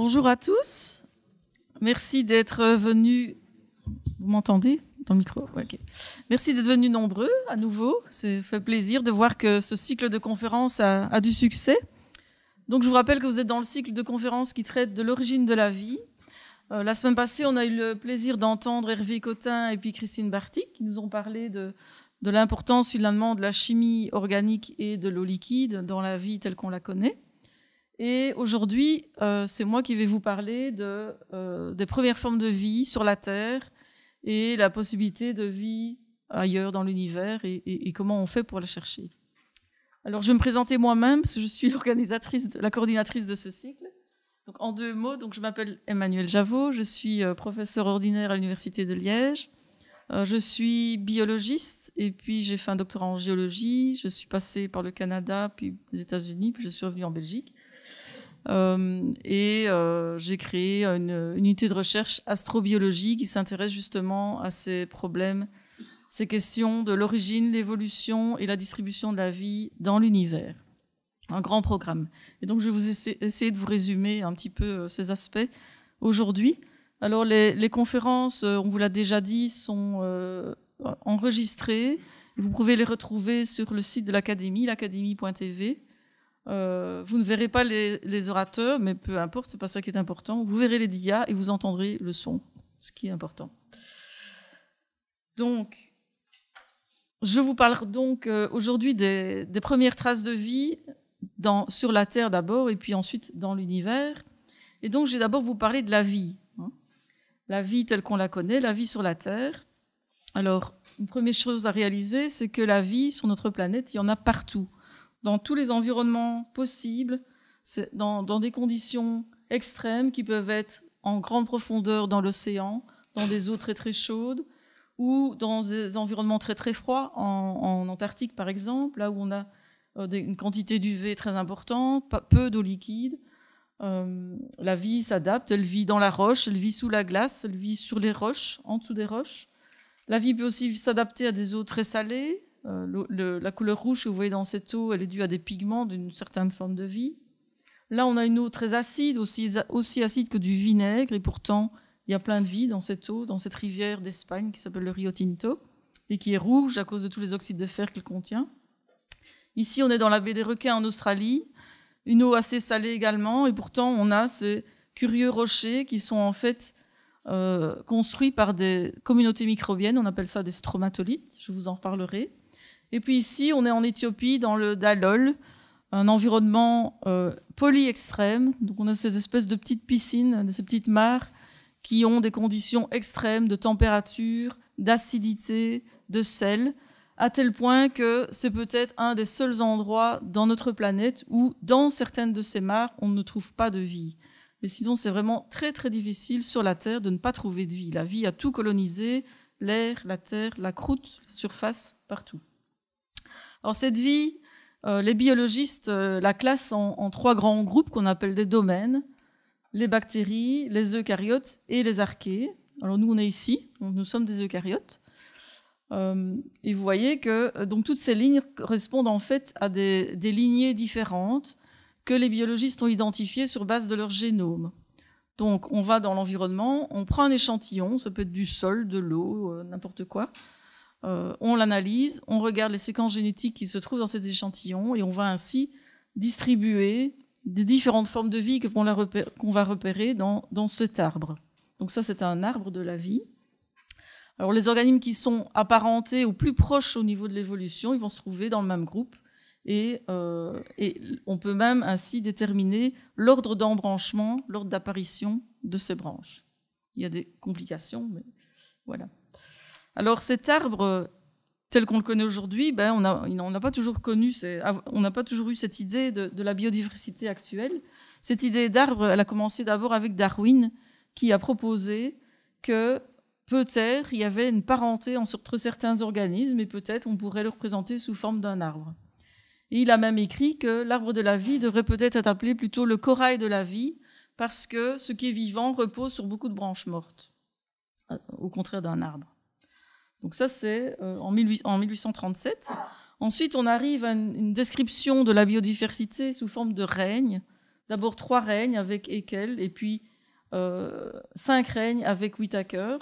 Bonjour à tous. Merci d'être venus. Vous m'entendez dans le micro? Ouais, okay. Merci d'être venus nombreux à nouveau. Ça fait plaisir de voir que ce cycle de conférences a du succès. Donc, je vous rappelle que vous êtes dans le cycle de conférences qui traite de l'origine de la vie. La semaine passée, on a eu le plaisir d'entendre Hervé Cotin et puis Christine Bartik qui nous ont parlé de l'importance finalement de la chimie organique et de l'eau liquide dans la vie telle qu'on la connaît. Et aujourd'hui, c'est moi qui vais vous parler des premières formes de vie sur la Terre et la possibilité de vie ailleurs dans l'univers et comment on fait pour la chercher. Alors, je vais me présenter moi-même parce que je suis la coordinatrice de ce cycle. Donc, en 2 mots, donc je m'appelle Emmanuelle Javot, je suis professeure ordinaire à l'Université de Liège. Je suis biologiste et puis j'ai fait un doctorat en géologie. Je suis passée par le Canada, puis les États-Unis, puis je suis revenue en Belgique. J'ai créé une unité de recherche astrobiologie qui s'intéresse justement à ces problèmes, ces questions de l'origine, l'évolution et la distribution de la vie dans l'univers. Un grand programme. Et donc, je vais vous essayer de vous résumer un petit peu ces aspects aujourd'hui. Alors, les conférences, on vous l'a déjà dit, sont enregistrées. Vous pouvez les retrouver sur le site de l'Académie, l'académie.tv. Vous ne verrez pas les orateurs, mais peu importe, c'est pas ça qui est important. Vous verrez les dias et vous entendrez le son, ce qui est important. Donc, je vous parle donc aujourd'hui des premières traces de vie sur la Terre d'abord et puis ensuite dans l'univers. Et donc, je vais d'abord vous parler de la vie. La vie telle qu'on la connaît, la vie sur la Terre. Alors, une première chose à réaliser, c'est que la vie sur notre planète, il y en a partout. Dans tous les environnements possibles, dans des conditions extrêmes qui peuvent être en grande profondeur dans l'océan, dans des eaux très très chaudes, ou dans des environnements très très froids, en Antarctique par exemple, là où on a une quantité d'UV très importante, peu d'eau liquide. La vie s'adapte, elle vit dans la roche, elle vit sous la glace, elle vit sur les roches, en dessous des roches. La vie peut aussi s'adapter à des eaux très salées. La couleur rouge que vous voyez dans cette eau, elle est due à des pigments d'une certaine forme de vie. Là, on a une eau très acide, aussi acide que du vinaigre, et pourtant, il y a plein de vie dans cette eau, dans cette rivière d'Espagne qui s'appelle le Rio Tinto, et qui est rouge à cause de tous les oxydes de fer qu'il contient. Ici, on est dans la baie des Requins en Australie, une eau assez salée également, et pourtant, on a ces curieux rochers qui sont en fait construits par des communautés microbiennes, on appelle ça des stromatolites, je vous en reparlerai. Et puis ici, on est en Éthiopie, dans le Dalol, un environnement poly-extrême. Donc on a ces espèces de petites piscines, ces petites mares qui ont des conditions extrêmes de température, d'acidité, de sel, à tel point que c'est peut-être un des seuls endroits dans notre planète où, dans certaines de ces mares, on ne trouve pas de vie. Mais sinon, c'est vraiment très très difficile sur la Terre de ne pas trouver de vie. La vie a tout colonisé, l'air, la terre, la croûte, la surface, partout. Alors cette vie, les biologistes la classent en 3 grands groupes qu'on appelle des domaines, les bactéries, les eucaryotes et les archées. Alors nous, on est ici, nous sommes des eucaryotes. Et vous voyez que donc, toutes ces lignes correspondent en fait à des lignées différentes que les biologistes ont identifiées sur base de leur génome. Donc on va dans l'environnement, on prend un échantillon, ça peut être du sol, de l'eau, n'importe quoi. On l'analyse, on regarde les séquences génétiques qui se trouvent dans cet échantillon et on va ainsi distribuer des différentes formes de vie qu'on va repérer dans cet arbre. Donc ça, c'est un arbre de la vie. Alors les organismes qui sont apparentés ou plus proches au niveau de l'évolution, ils vont se trouver dans le même groupe et on peut même ainsi déterminer l'ordre d'embranchement, l'ordre d'apparition de ces branches. Il y a des complications, mais voilà. Alors cet arbre, tel qu'on le connaît aujourd'hui, on n'a pas toujours eu cette idée de la biodiversité actuelle. Cette idée d'arbre, elle a commencé d'abord avec Darwin, qui a proposé que peut-être il y avait une parenté entre certains organismes et peut-être on pourrait le représenter sous forme d'un arbre. Et il a même écrit que l'arbre de la vie devrait peut-être être appelé plutôt le corail de la vie, parce que ce qui est vivant repose sur beaucoup de branches mortes, au contraire d'un arbre. Donc ça, c'est en 1837. Ensuite, on arrive à une description de la biodiversité sous forme de règne. d'abord 3 règnes avec Haeckel et puis 5 règnes avec Whittaker.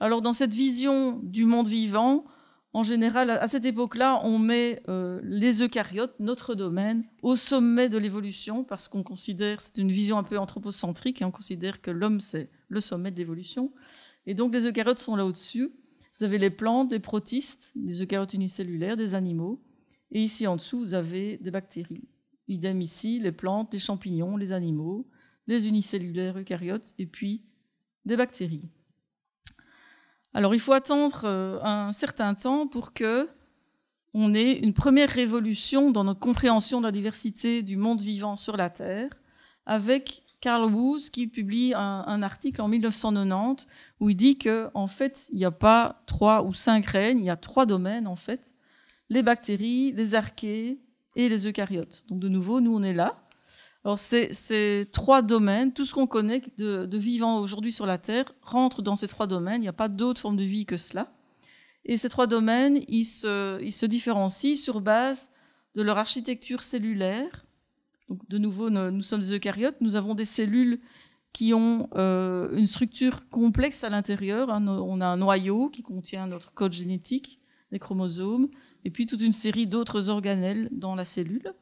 Alors dans cette vision du monde vivant, en général, à cette époque-là, on met les eucaryotes, notre domaine, au sommet de l'évolution parce qu'on considère, c'est une vision un peu anthropocentrique, et on considère que l'homme, c'est le sommet de l'évolution. Et donc les eucaryotes sont là au-dessus. Vous avez les plantes, les protistes, les eucaryotes unicellulaires, des animaux. Et ici en dessous, vous avez des bactéries. Idem ici, les plantes, les champignons, les animaux, des unicellulaires eucaryotes et puis des bactéries. Alors il faut attendre un certain temps pour que on ait une première révolution dans notre compréhension de la diversité du monde vivant sur la Terre, avec Carl Woese qui publie un article en 1990 où il dit que en fait il n'y a pas 3 ou 5 règnes, il y a 3 domaines en fait, les bactéries, les archées et les eucaryotes. Donc de nouveau, nous on est là. Alors ces 3 domaines, tout ce qu'on connaît de vivant aujourd'hui sur la Terre rentre dans ces 3 domaines. Il n'y a pas d'autre forme de vie que cela. Et ces 3 domaines, ils se différencient sur base de leur architecture cellulaire. Donc de nouveau, nous sommes des eucaryotes. Nous avons des cellules qui ont une structure complexe à l'intérieur. On a un noyau qui contient notre code génétique, les chromosomes, et puis toute une série d'autres organelles dans la cellule.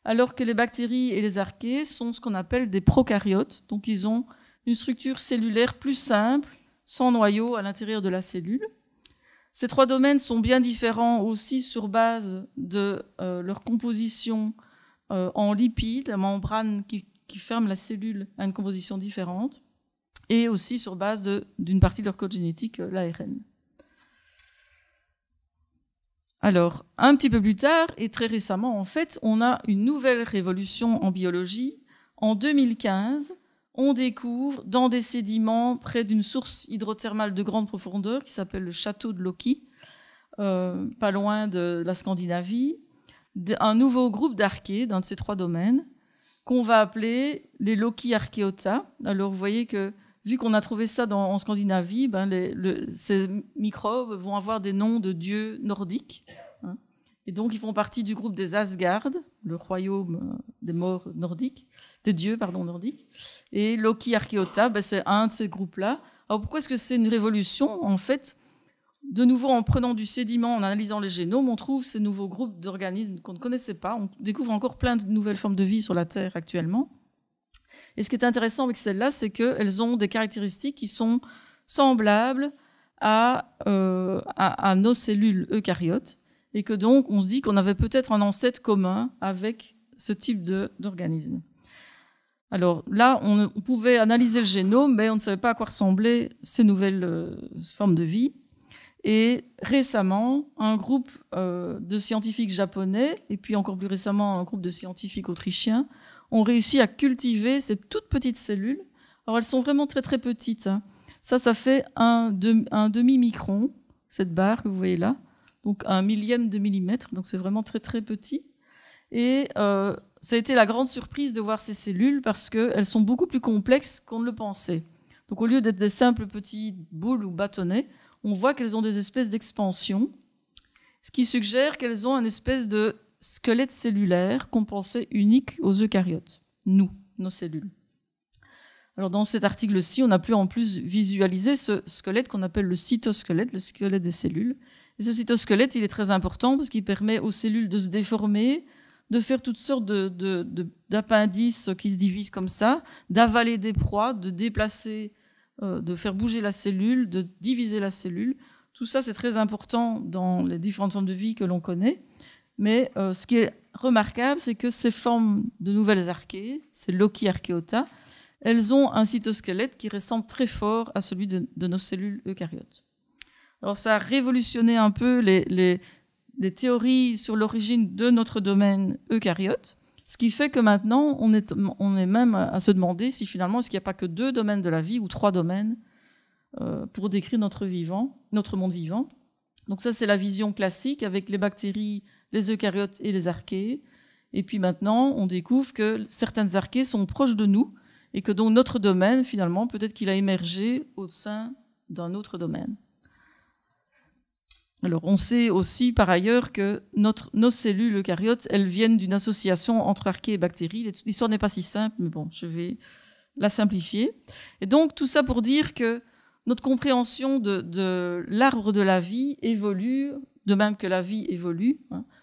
Alors que les bactéries et les archées sont ce qu'on appelle des prokaryotes. Donc ils ont une structure cellulaire plus simple, sans noyau à l'intérieur de la cellule. Ces 3 domaines sont bien différents aussi sur base de leur composition en lipides. La membrane qui ferme la cellule a une composition différente. Et aussi sur base d'une partie de leur code génétique, l'ARN. Alors, un petit peu plus tard, et très récemment en fait, on a une nouvelle révolution en biologie. En 2015, on découvre dans des sédiments près d'une source hydrothermale de grande profondeur qui s'appelle le château de Loki, pas loin de la Scandinavie, un nouveau groupe d'archées dans ces 3 domaines qu'on va appeler les Loki Archaeota. Alors vous voyez que vu qu'on a trouvé ça en Scandinavie, ces microbes vont avoir des noms de dieux nordiques. Hein, et donc, ils font partie du groupe des Asgard, le royaume des morts nordiques, des dieux, nordiques. Et Loki Archaeota, c'est un de ces groupes-là. Alors, pourquoi est-ce que c'est une révolution? En fait, de nouveau, en prenant du sédiment, en analysant les génomes, on trouve ces nouveaux groupes d'organismes qu'on ne connaissait pas. On découvre encore plein de nouvelles formes de vie sur la Terre actuellement. Et ce qui est intéressant avec celles-là, c'est qu'elles ont des caractéristiques qui sont semblables à nos cellules eucaryotes, et que donc on se dit qu'on avait peut-être un ancêtre commun avec ce type d'organisme. Alors là, on pouvait analyser le génome, mais on ne savait pas à quoi ressemblaient ces nouvelles formes de vie. Et récemment, un groupe de scientifiques japonais, et puis encore plus récemment un groupe de scientifiques autrichiens, ont réussi à cultiver ces toutes petites cellules. Alors elles sont vraiment très très petites. Hein. Ça fait un demi-micron, cette barre que vous voyez là, donc 1/1000 de millimètre, donc c'est vraiment très très petit. Et ça a été la grande surprise de voir ces cellules parce qu'elles sont beaucoup plus complexes qu'on ne le pensait. Donc au lieu d'être des simples petites boules ou bâtonnets, on voit qu'elles ont des espèces d'expansion, ce qui suggère qu'elles ont une espèce de squelette cellulaire qu'on pensait unique aux eucaryotes, nos cellules. Alors dans cet article-ci, on a pu en plus visualiser ce squelette qu'on appelle le cytosquelette, le squelette des cellules. Et ce cytosquelette, il est très important parce qu'il permet aux cellules de se déformer, de faire toutes sortes d'appendices qui se divisent comme ça, d'avaler des proies, de déplacer, de faire bouger la cellule, de diviser la cellule. Tout ça, c'est très important dans les différentes formes de vie que l'on connaît. Mais ce qui est remarquable, c'est que ces formes de nouvelles archées, ces Loki Archaeota, elles ont un cytosquelette qui ressemble très fort à celui de nos cellules eucaryotes. Alors ça a révolutionné un peu les théories sur l'origine de notre domaine eucaryote, ce qui fait que maintenant, on est même à se demander si finalement, est-ce qu'il n'y a pas que 2 domaines de la vie ou 3 domaines pour décrire notre monde vivant. Donc ça, c'est la vision classique avec les bactéries, les eucaryotes et les archées. Et puis maintenant, on découvre que certaines archées sont proches de nous et que donc notre domaine, finalement, peut-être qu'il a émergé au sein d'un autre domaine. Alors, on sait aussi par ailleurs que nos cellules eucaryotes, elles viennent d'une association entre archées et bactéries. L'histoire n'est pas si simple, mais bon, je vais la simplifier. Et donc, tout ça pour dire que notre compréhension de l'arbre de la vie évolue, de même que la vie évolue.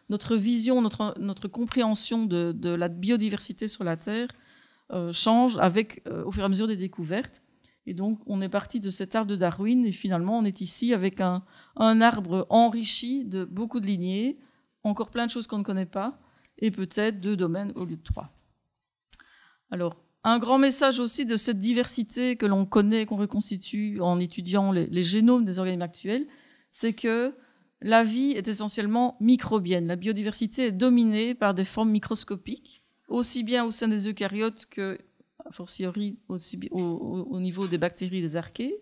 Notre vision, notre compréhension de la biodiversité sur la Terre change au fur et à mesure des découvertes. Et donc, on est parti de cet arbre de Darwin et finalement, on est ici avec un arbre enrichi de beaucoup de lignées, encore plein de choses qu'on ne connaît pas, et peut-être 2 domaines au lieu de 3. Alors, un grand message aussi de cette diversité que l'on connaît, qu'on reconstitue en étudiant les génomes des organismes actuels, c'est que la vie est essentiellement microbienne. La biodiversité est dominée par des formes microscopiques, aussi bien au sein des eucaryotes que a fortiori aussi au niveau des bactéries et des archées.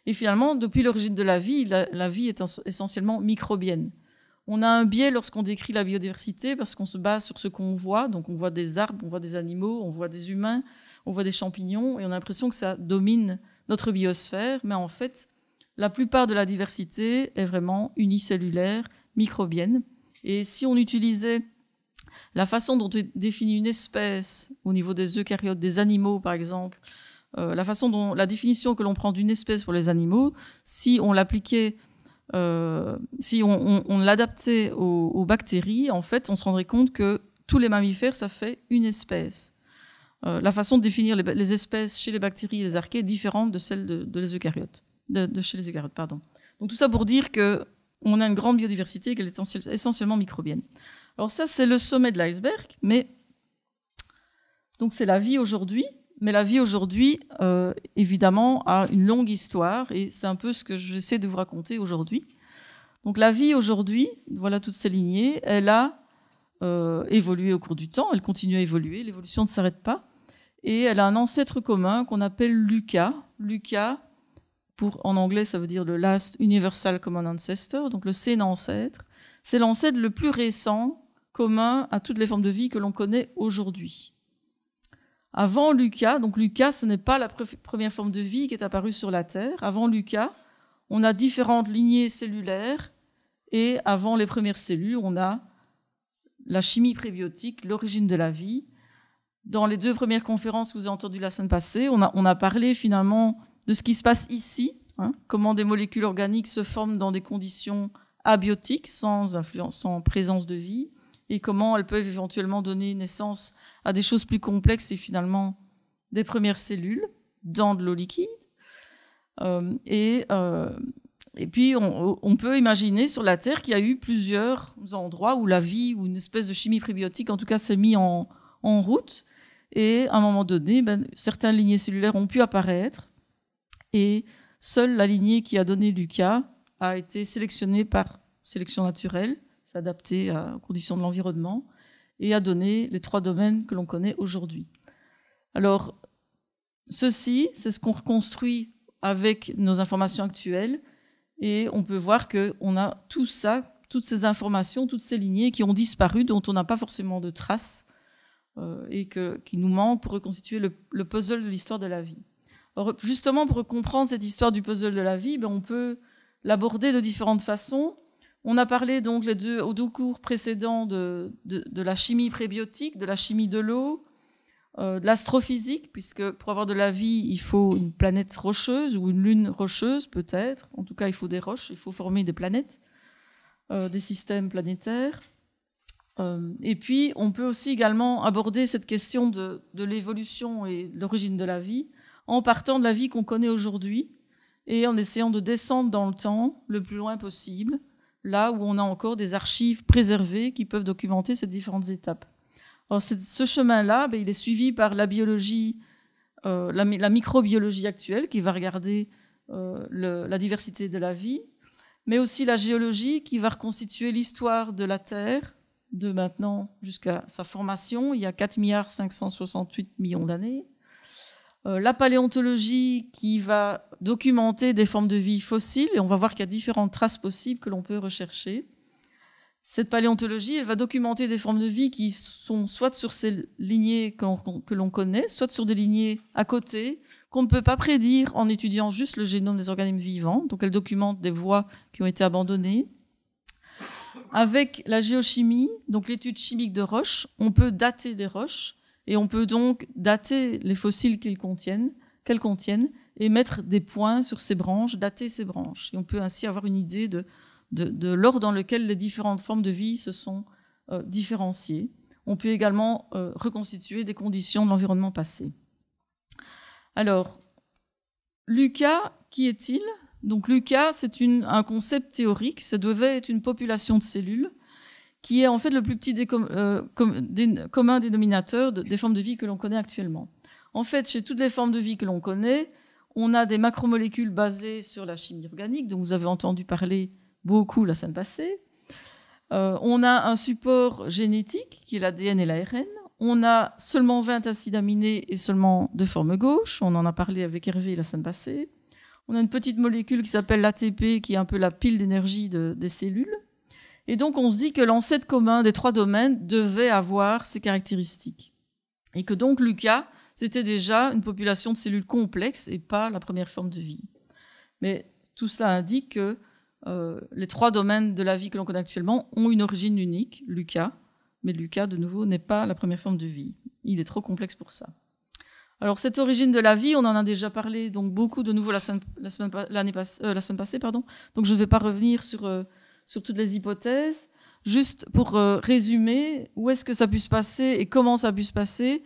Et finalement, depuis l'origine de la vie est essentiellement microbienne. On a un biais lorsqu'on décrit la biodiversité parce qu'on se base sur ce qu'on voit. Donc on voit des arbres, on voit des animaux, on voit des humains, on voit des champignons, et on a l'impression que ça domine notre biosphère. Mais en fait, la plupart de la diversité est vraiment unicellulaire, microbienne. Et si on utilisait la façon dont est définie une espèce au niveau des eucaryotes, des animaux par exemple, la définition que l'on prend d'une espèce pour les animaux, si on l'appliquait, si on l'adaptait aux bactéries, en fait, on se rendrait compte que tous les mammifères, ça fait une espèce. La façon de définir les espèces chez les bactéries et les archées est différente de celle de les eucaryotes, de chez les eucaryotes, pardon. Donc tout ça pour dire que on a une grande biodiversité, qu'elle est essentiellement microbienne. Alors ça, c'est le sommet de l'iceberg, mais donc c'est la vie aujourd'hui. Mais la vie aujourd'hui, évidemment, a une longue histoire, et c'est un peu ce que j'essaie de vous raconter aujourd'hui. Donc la vie aujourd'hui, voilà toutes ces lignées, elle a évolué au cours du temps, elle continue à évoluer, l'évolution ne s'arrête pas, et elle a un ancêtre commun qu'on appelle LUCA. LUCA, en anglais, ça veut dire le Last Universal Common Ancestor, donc le ancêtre. C'est l'ancêtre le plus récent commun à toutes les formes de vie que l'on connaît aujourd'hui. Avant LUCA, donc LUCA, ce n'est pas la première forme de vie qui est apparue sur la Terre. Avant LUCA, on a différentes lignées cellulaires, et avant les premières cellules, on a la chimie prébiotique, l'origine de la vie. Dans les 2 premières conférences que vous avez entendues la semaine passée, on a parlé finalement de ce qui se passe ici, comment des molécules organiques se forment dans des conditions abiotiques, sans présence de vie, et comment elles peuvent éventuellement donner naissance à des choses plus complexes et finalement des premières cellules dans de l'eau liquide. Et puis on peut imaginer sur la Terre qu'il y a eu plusieurs endroits où la vie, ou une espèce de chimie prébiotique en tout cas, s'est mise en route, et à un moment donné, certaines lignées cellulaires ont pu apparaître, et seule la lignée qui a donné LUCA a été sélectionnée par sélection naturelle, s'est adaptée aux conditions de l'environnement, et a donné les 3 domaines que l'on connaît aujourd'hui. Alors, ceci, c'est ce qu'on reconstruit avec nos informations actuelles, et on peut voir qu'on a tout ça, toutes ces informations, toutes ces lignées qui ont disparu, dont on n'a pas forcément de traces, et qui nous manquent pour reconstituer le puzzle de l'histoire de la vie. Alors, justement, pour comprendre cette histoire du puzzle de la vie, on peut l'aborder de différentes façons. On a parlé donc aux 2 cours précédents de la chimie prébiotique, de la chimie de l'eau, de l'astrophysique, puisque pour avoir de la vie, il faut une planète rocheuse ou une lune rocheuse peut-être. En tout cas, il faut des roches, il faut former des planètes, des systèmes planétaires. Et puis, on peut aussi également aborder cette question de l'évolution et de l'origine de la vie en partant de la vie qu'on connaît aujourd'hui et en essayant de descendre dans le temps le plus loin possible, là où on a encore des archives préservées qui peuvent documenter ces différentes étapes. Alors, ce chemin-là, il est suivi par la biologie, la microbiologie actuelle, qui va regarder la diversité de la vie, mais aussi la géologie, qui va reconstituer l'histoire de la Terre, de maintenant jusqu'à sa formation, il y a 4,568 milliards d'années. La paléontologie, qui va documenter des formes de vie fossiles, et on va voir qu'il y a différentes traces possibles que l'on peut rechercher. Cette paléontologie, elle va documenter des formes de vie qui sont soit sur ces lignées que l'on connaît, soit sur des lignées à côté, qu'on ne peut pas prédire en étudiant juste le génome des organismes vivants. Donc elle documente des voies qui ont été abandonnées. Avec la géochimie, donc l'étude chimique de roches, on peut dater des roches et on peut donc dater les fossiles qu'elles contiennent et mettre des points sur ces branches, dater ces branches. Et on peut ainsi avoir une idée de l'ordre dans lequel les différentes formes de vie se sont différenciées. On peut également reconstituer des conditions de l'environnement passé. Alors, l'EUCA, qui est-il ? Donc l'EUCA, c'est un concept théorique, ça devait être une population de cellules qui est en fait le plus petit commun dénominateur des formes de vie que l'on connaît actuellement. En fait, chez toutes les formes de vie que l'on connaît, on a des macromolécules basées sur la chimie organique, dont vous avez entendu parler beaucoup la semaine passée. On a un support génétique, qui est l'ADN et l'ARN. On a seulement 20 acides aminés et seulement de forme gauche. On en a parlé avec Hervé la semaine passée. On a une petite molécule qui s'appelle l'ATP, qui est un peu la pile d'énergie des cellules. Et donc, on se dit que l'ancêtre commun des trois domaines devait avoir ces caractéristiques. Et que donc, l'EUCA, c'était déjà une population de cellules complexes et pas la première forme de vie. Mais tout cela indique que les trois domaines de la vie que l'on connaît actuellement ont une origine unique, l'EUCA. Mais l'EUCA, de nouveau, n'est pas la première forme de vie. Il est trop complexe pour ça. Alors, cette origine de la vie, on en a déjà parlé donc beaucoup de nouveau la semaine passée. Donc, je ne vais pas revenir sur toutes les hypothèses. Juste pour résumer, où est-ce que ça a pu se passer et comment ça a pu se passer.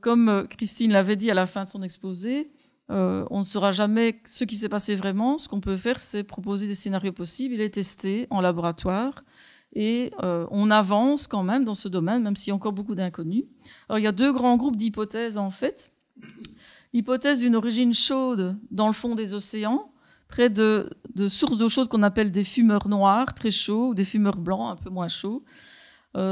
Comme Christine l'avait dit à la fin de son exposé, on ne saura jamais ce qui s'est passé vraiment. Ce qu'on peut faire, c'est proposer des scénarios possibles et les tester en laboratoire. Et on avance quand même dans ce domaine, même s'il y a encore beaucoup d'inconnus. Alors, il y a deux grands groupes d'hypothèses, en fait. L'hypothèse d'une origine chaude dans le fond des océans, près de sources d'eau chaude qu'on appelle des fumeurs noirs, très chauds, ou des fumeurs blancs, un peu moins chauds.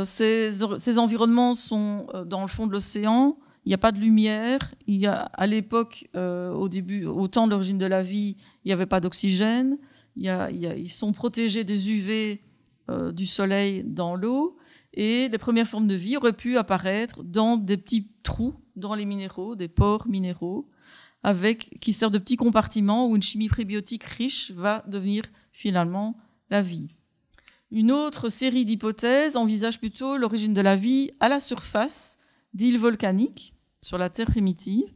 Ces environnements sont dans le fond de l'océan. Il n'y a pas de lumière. Il y a, à l'époque, au temps de l'origine de la vie, il n'y avait pas d'oxygène. Ils sont protégés des UV du soleil dans l'eau. Et les premières formes de vie auraient pu apparaître dans des petits trous dans les minéraux, des pores minéraux, qui servent de petits compartiments où une chimie prébiotique riche va devenir finalement la vie. Une autre série d'hypothèses envisage plutôt l'origine de la vie à la surface d'îles volcaniques sur la Terre primitive.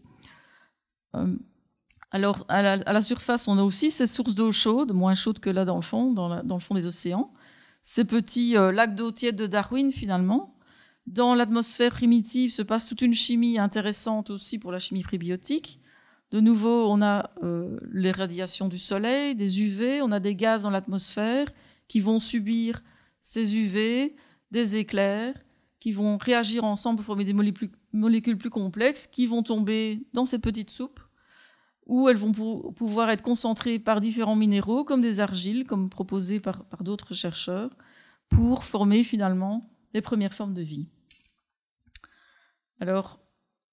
Alors, à la surface, on a aussi ces sources d'eau chaude, moins chaudes que là dans le fond, dans le fond des océans. Ces petits lacs d'eau tiède de Darwin, finalement. Dans l'atmosphère primitive se passe toute une chimie intéressante aussi pour la chimie prébiotique. De nouveau, on a les radiations du soleil, des UV, on a des gaz dans l'atmosphère qui vont subir ces UV, des éclairs, qui vont réagir ensemble pour former des molécules plus complexes, qui vont tomber dans ces petites soupes, où elles vont pouvoir être concentrées par différents minéraux, comme des argiles, comme proposé par d'autres chercheurs, pour former finalement les premières formes de vie. Alors,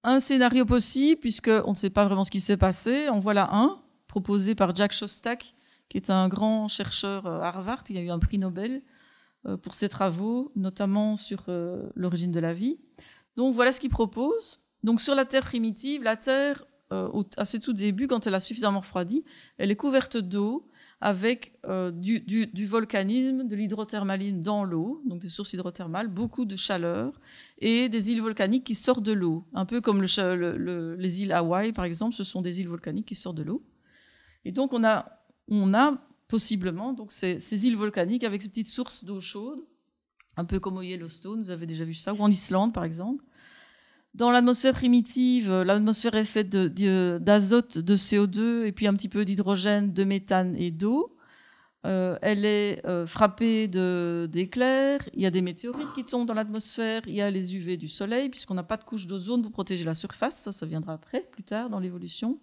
un scénario possible, puisqu'on ne sait pas vraiment ce qui s'est passé, en voilà un, proposé par Jack Szostak, qui est un grand chercheur à Harvard. Il a eu un prix Nobel pour ses travaux, notamment sur l'origine de la vie. Donc voilà ce qu'il propose. Donc sur la Terre primitive, la Terre, à ses tout débuts, quand elle a suffisamment refroidi, elle est couverte d'eau avec du volcanisme, de l'hydrothermalisme dans l'eau, donc des sources hydrothermales, beaucoup de chaleur, et des îles volcaniques qui sortent de l'eau. Un peu comme les îles Hawaï, par exemple, ce sont des îles volcaniques qui sortent de l'eau. Et donc on a possiblement donc ces îles volcaniques avec ces petites sources d'eau chaude, un peu comme au Yellowstone, vous avez déjà vu ça, ou en Islande par exemple. Dans l'atmosphère primitive, l'atmosphère est faite d'azote, de CO2 et puis un petit peu d'hydrogène, de méthane et d'eau. Elle est frappée d'éclairs, il y a des météorites qui tombent dans l'atmosphère, il y a les UV du soleil, puisqu'on n'a pas de couche d'ozone pour protéger la surface, ça viendra après, plus tard dans l'évolution.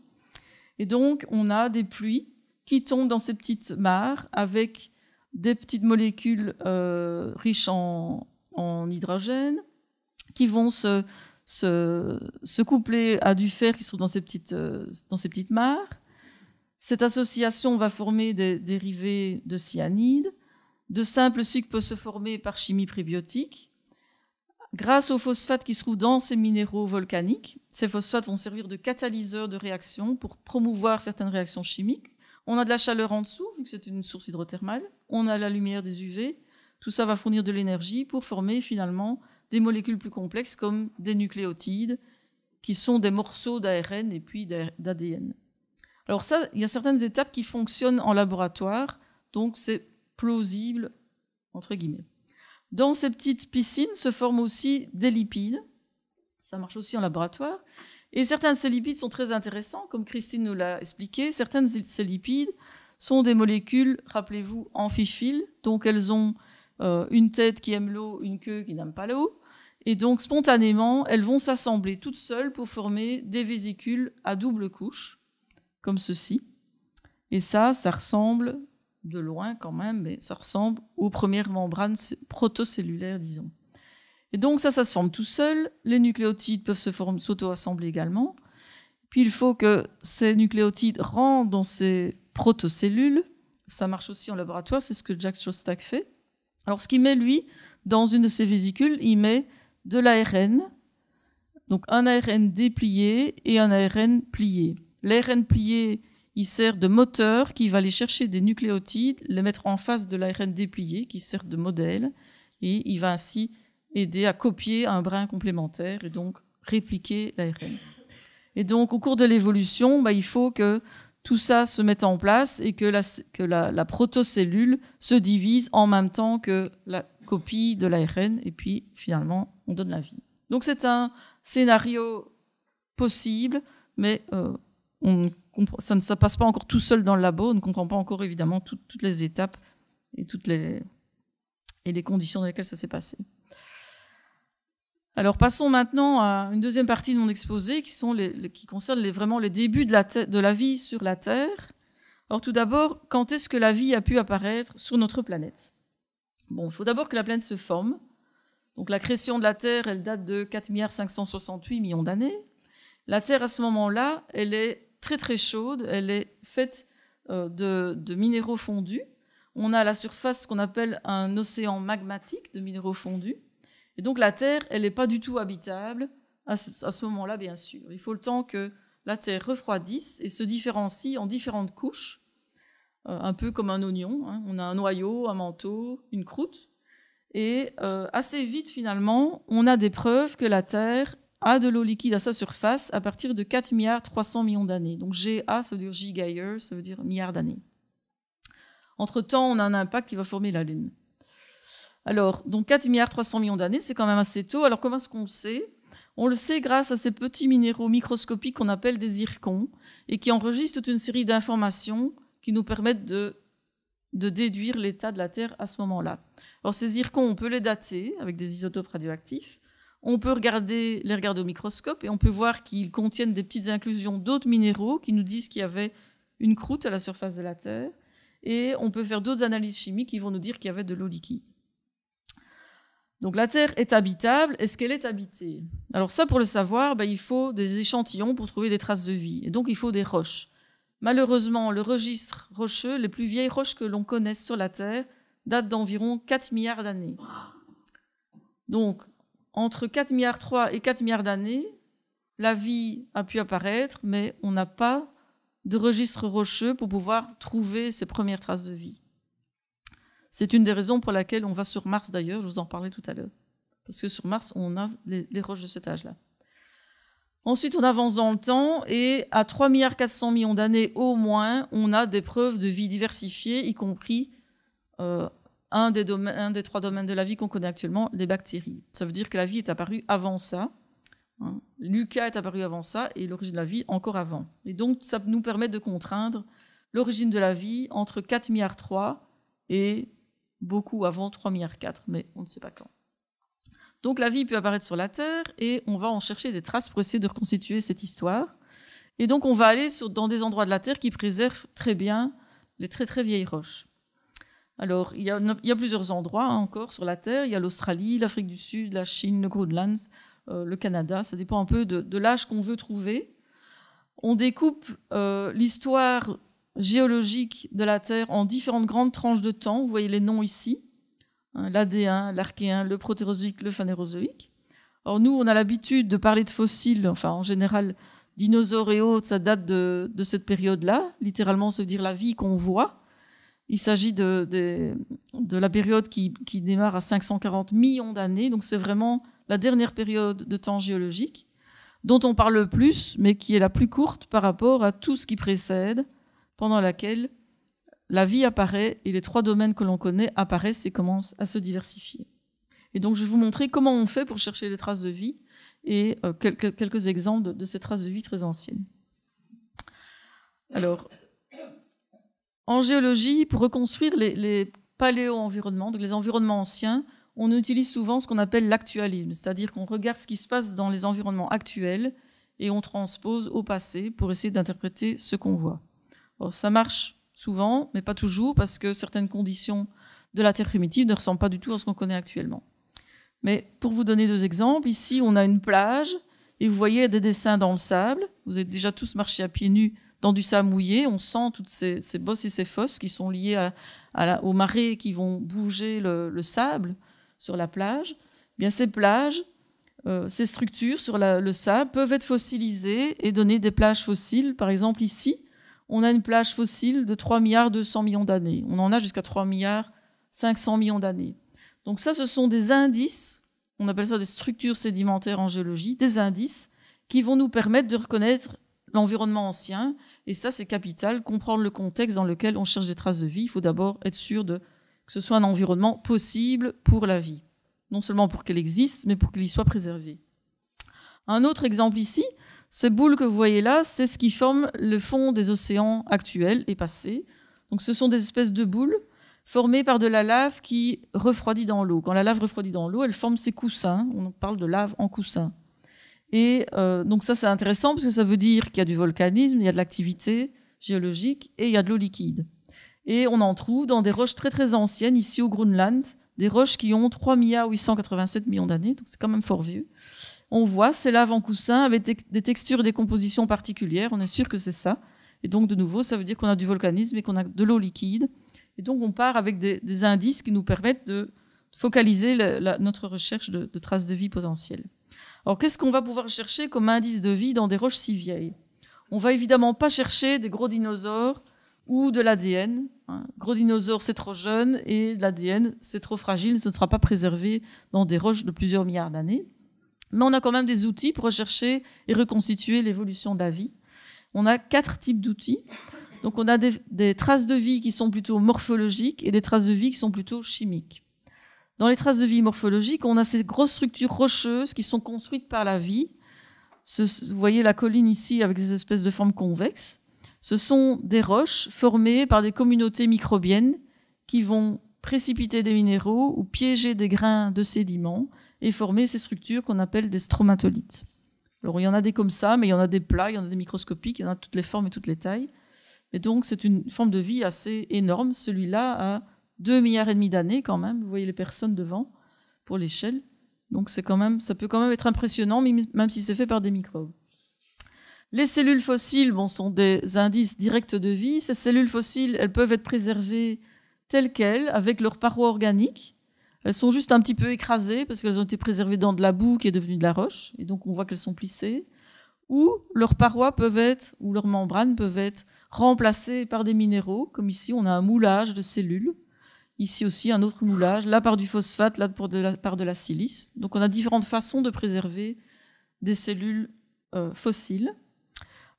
Et donc, on a des pluies qui tombent dans ces petites mares avec des petites molécules riches en hydrogène qui vont se coupler à du fer qui se trouve dans ces petites mares. Cette association va former des dérivés de cyanide. De simples sucres peuvent se former par chimie prébiotique. Grâce aux phosphates qui se trouvent dans ces minéraux volcaniques, ces phosphates vont servir de catalyseurs de réaction pour promouvoir certaines réactions chimiques. On a de la chaleur en dessous, vu que c'est une source hydrothermale. On a la lumière des UV. Tout ça va fournir de l'énergie pour former finalement des molécules plus complexes comme des nucléotides, qui sont des morceaux d'ARN et puis d'ADN. Alors ça, il y a certaines étapes qui fonctionnent en laboratoire, donc c'est plausible, entre guillemets. Dans ces petites piscines se forment aussi des lipides. Ça marche aussi en laboratoire. Et certains de ces lipides sont très intéressants, comme Christine nous l'a expliqué. Certaines de ces lipides sont des molécules, rappelez-vous, amphiphiles. Donc elles ont une tête qui aime l'eau, une queue qui n'aime pas l'eau. Et donc spontanément, elles vont s'assembler toutes seules pour former des vésicules à double couche, comme ceci. Et ça ressemble, de loin quand même, mais ça ressemble aux premières membranes protocellulaires, disons. Et donc ça se forme tout seul. Les nucléotides peuvent s'auto-assembler également. Puis il faut que ces nucléotides rentrent dans ces protocellules. Ça marche aussi en laboratoire, c'est ce que Jack Szostak fait. Alors ce qu'il met, lui, dans une de ces vésicules, il met de l'ARN, donc un ARN déplié et un ARN plié. L'ARN plié, il sert de moteur qui va aller chercher des nucléotides, les mettre en face de l'ARN déplié qui sert de modèle, et il va ainsi aider à copier un brin complémentaire et donc répliquer l'ARN. Et donc au cours de l'évolution, il faut que tout ça se mette en place et que la protocellule se divise en même temps que la copie de l'ARN, et puis finalement on donne la vie. Donc c'est un scénario possible, mais ça ne se passe pas encore tout seul dans le labo, on ne comprend pas encore évidemment toutes les étapes et les conditions dans lesquelles ça s'est passé. Alors passons maintenant à une deuxième partie de mon exposé qui concerne vraiment les débuts de la vie sur la Terre. Alors tout d'abord, quand est-ce que la vie a pu apparaître sur notre planète ? Bon, il faut d'abord que la planète se forme. Donc la création de la Terre, elle date de 4 568 millions d'années. La Terre, à ce moment-là, elle est très très chaude, elle est faite de minéraux fondus. On a à la surface ce qu'on appelle un océan magmatique de minéraux fondus. Et donc la Terre, elle n'est pas du tout habitable à ce moment-là, bien sûr. Il faut le temps que la Terre refroidisse et se différencie en différentes couches, un peu comme un oignon. Hein. On a un noyau, un manteau, une croûte. Et assez vite, finalement, on a des preuves que la Terre a de l'eau liquide à sa surface à partir de 4 300 millions d'années. Donc GA, ça veut dire gigayear, ça veut dire milliards d'années. Entre-temps, on a un impact qui va former la Lune. Alors, donc 4 300 millions d'années, c'est quand même assez tôt. Alors comment est-ce qu'on le sait ? On le sait grâce à ces petits minéraux microscopiques qu'on appelle des zircons et qui enregistrent toute une série d'informations qui nous permettent de déduire l'état de la Terre à ce moment-là. Alors ces zircons, on peut les dater avec des isotopes radioactifs. On peut les regarder au microscope et on peut voir qu'ils contiennent des petites inclusions d'autres minéraux qui nous disent qu'il y avait une croûte à la surface de la Terre. Et on peut faire d'autres analyses chimiques qui vont nous dire qu'il y avait de l'eau liquide. Donc la Terre est habitable. Est-ce qu'elle est habitée ? Alors ça, pour le savoir, il faut des échantillons pour trouver des traces de vie. Et donc il faut des roches. Malheureusement, le registre rocheux, les plus vieilles roches que l'on connaisse sur la Terre, datent d'environ 4 milliards d'années. Donc, entre 4 milliards 3 et 4 milliards d'années, la vie a pu apparaître, mais on n'a pas de registre rocheux pour pouvoir trouver ces premières traces de vie. C'est une des raisons pour laquelle on va sur Mars d'ailleurs, je vous en parlais tout à l'heure. Parce que sur Mars, on a les roches de cet âge-là. Ensuite, on avance dans le temps et à 3 400 millions d'années au moins, on a des preuves de vie diversifiée, y compris un des 3 domaines de la vie qu'on connaît actuellement, les bactéries. Ça veut dire que la vie est apparue avant ça. L'Uca est apparu avant ça et l'origine de la vie encore avant. Et donc, ça nous permet de contraindre l'origine de la vie entre 4 milliards 3 et beaucoup avant 3 milliards 4, mais on ne sait pas quand. Donc la vie peut apparaître sur la Terre et on va en chercher des traces pour essayer de reconstituer cette histoire. Et donc on va aller dans des endroits de la Terre qui préservent très bien les très très vieilles roches. Alors il y a plusieurs endroits encore sur la Terre. Il y a l'Australie, l'Afrique du Sud, la Chine, le Groenland, le Canada. Ça dépend un peu de l'âge qu'on veut trouver. On découpe l'histoire géologique de la Terre en différentes grandes tranches de temps. Vous voyez les noms ici. L'Adéen, l'Archéen, le Protérozoïque, le Phanérozoïque. Alors nous, on a l'habitude de parler de fossiles, enfin en général, dinosaures et autres, ça date de cette période-là. Littéralement, ça veut dire la vie qu'on voit. Il s'agit de la période qui démarre à 540 millions d'années, donc c'est vraiment la dernière période de temps géologique dont on parle le plus, mais qui est la plus courte par rapport à tout ce qui précède, pendant laquelle la vie apparaît et les 3 domaines que l'on connaît apparaissent et commencent à se diversifier. Et donc je vais vous montrer comment on fait pour chercher les traces de vie et quelques exemples de ces traces de vie très anciennes. Alors, en géologie, pour reconstruire les paléo-environnements, donc les environnements anciens, on utilise souvent ce qu'on appelle l'actualisme, c'est-à-dire qu'on regarde ce qui se passe dans les environnements actuels et on transpose au passé pour essayer d'interpréter ce qu'on voit. Alors, ça marche souvent, mais pas toujours, parce que certaines conditions de la Terre primitive ne ressemblent pas du tout à ce qu'on connaît actuellement. Mais pour vous donner 2 exemples, ici on a une plage et vous voyez des dessins dans le sable. Vous avez déjà tous marché à pieds nus dans du sable mouillé. On sent toutes ces bosses et ces fosses qui sont liées aux marées qui vont bouger le sable sur la plage. Bien, ces plages, ces structures sur le sable peuvent être fossilisées et donner des plages fossiles. Par exemple, ici, on a une plage fossile de 3 milliards 200 millions d'années. On en a jusqu'à 3 milliards 500 millions d'années. Donc ça, ce sont des indices, on appelle ça des structures sédimentaires en géologie, des indices qui vont nous permettre de reconnaître l'environnement ancien. Et ça, c'est capital, comprendre le contexte dans lequel on cherche des traces de vie. Il faut d'abord être sûr que ce soit un environnement possible pour la vie. Non seulement pour qu'elle existe, mais pour qu'elle y soit préservée. Un autre exemple ici, ces boules que vous voyez là, c'est ce qui forme le fond des océans actuels et passés. Donc ce sont des espèces de boules formées par de la lave qui refroidit dans l'eau. Quand la lave refroidit dans l'eau, elle forme ces coussins. On parle de lave en coussin. Et donc ça, c'est intéressant parce que ça veut dire qu'il y a du volcanisme, il y a de l'activité géologique et il y a de l'eau liquide. Et on en trouve dans des roches très très anciennes, ici au Groenland, des roches qui ont 3 887 millions d'années, donc c'est quand même fort vieux. On voit ces laves en coussin avec des textures et des compositions particulières, on est sûr que c'est ça. Et donc de nouveau, ça veut dire qu'on a du volcanisme et qu'on a de l'eau liquide. Et donc on part avec des indices qui nous permettent de focaliser notre recherche de traces de vie potentielles. Alors qu'est-ce qu'on va pouvoir chercher comme indice de vie dans des roches si vieilles? On va évidemment pas chercher des gros dinosaures ou de l'ADN. Gros dinosaures, c'est trop jeune, et de l'ADN, c'est trop fragile, ce ne sera pas préservé dans des roches de plusieurs milliards d'années. Mais on a quand même des outils pour rechercher et reconstituer l'évolution de la vie. On a 4 types d'outils. Donc on a des traces de vie qui sont plutôt morphologiques et des traces de vie qui sont plutôt chimiques. Dans les traces de vie morphologiques, on a ces grosses structures rocheuses qui sont construites par la vie. Vous voyez la colline ici avec des espèces de formes convexes. Ce sont des roches formées par des communautés microbiennes qui vont précipiter des minéraux ou piéger des grains de sédiments et former ces structures qu'on appelle des stromatolites. Alors il y en a des comme ça, mais il y en a des plats, il y en a des microscopiques, il y en a toutes les formes et toutes les tailles. Et donc c'est une forme de vie assez énorme. Celui-là a 2,5 milliards d'années quand même. Vous voyez les personnes devant pour l'échelle. Donc ça peut quand même être impressionnant, même si c'est fait par des microbes. Les cellules fossiles sont des indices directs de vie. Ces cellules fossiles, elles peuvent être préservées telles quelles, avec leurs parois organiques. Elles sont juste un petit peu écrasées parce qu'elles ont été préservées dans de la boue qui est devenue de la roche. Et donc on voit qu'elles sont plissées. Ou leurs parois ou leurs membranes peuvent être remplacées par des minéraux. Comme ici, on a un moulage de cellules. Ici aussi, un autre moulage. Là, par du phosphate, là, par de la silice. Donc on a différentes façons de préserver des cellules fossiles.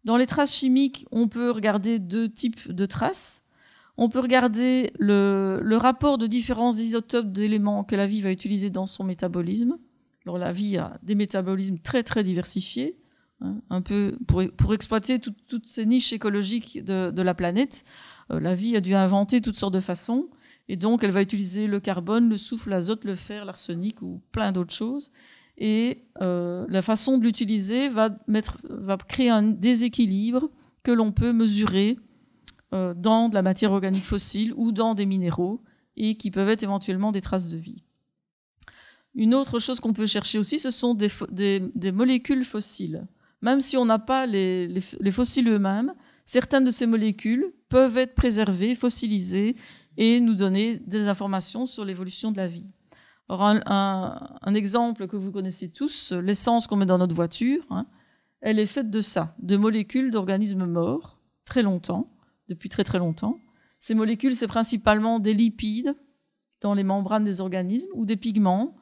Dans les traces chimiques, on peut regarder 2 types de traces. On peut regarder le rapport de différents isotopes d'éléments que la vie va utiliser dans son métabolisme. Alors la vie a des métabolismes très très diversifiés, un peu pour exploiter toutes ces niches écologiques de la planète. La vie a dû inventer toutes sortes de façons, et donc elle va utiliser le carbone, le soufre, l'azote, le fer, l'arsenic ou plein d'autres choses. Et la façon de l'utiliser va créer un déséquilibre que l'on peut mesurer dans de la matière organique fossile ou dans des minéraux et qui peuvent être éventuellement des traces de vie. Une autre chose qu'on peut chercher aussi, ce sont des molécules fossiles. Même si on n'a pas les fossiles eux-mêmes, certaines de ces molécules peuvent être préservées, fossilisées et nous donner des informations sur l'évolution de la vie. Alors un exemple que vous connaissez tous, l'essence qu'on met dans notre voiture, elle est faite de ça, de molécules d'organismes morts, très longtemps, depuis très très longtemps. Ces molécules, c'est principalement des lipides dans les membranes des organismes ou des pigments,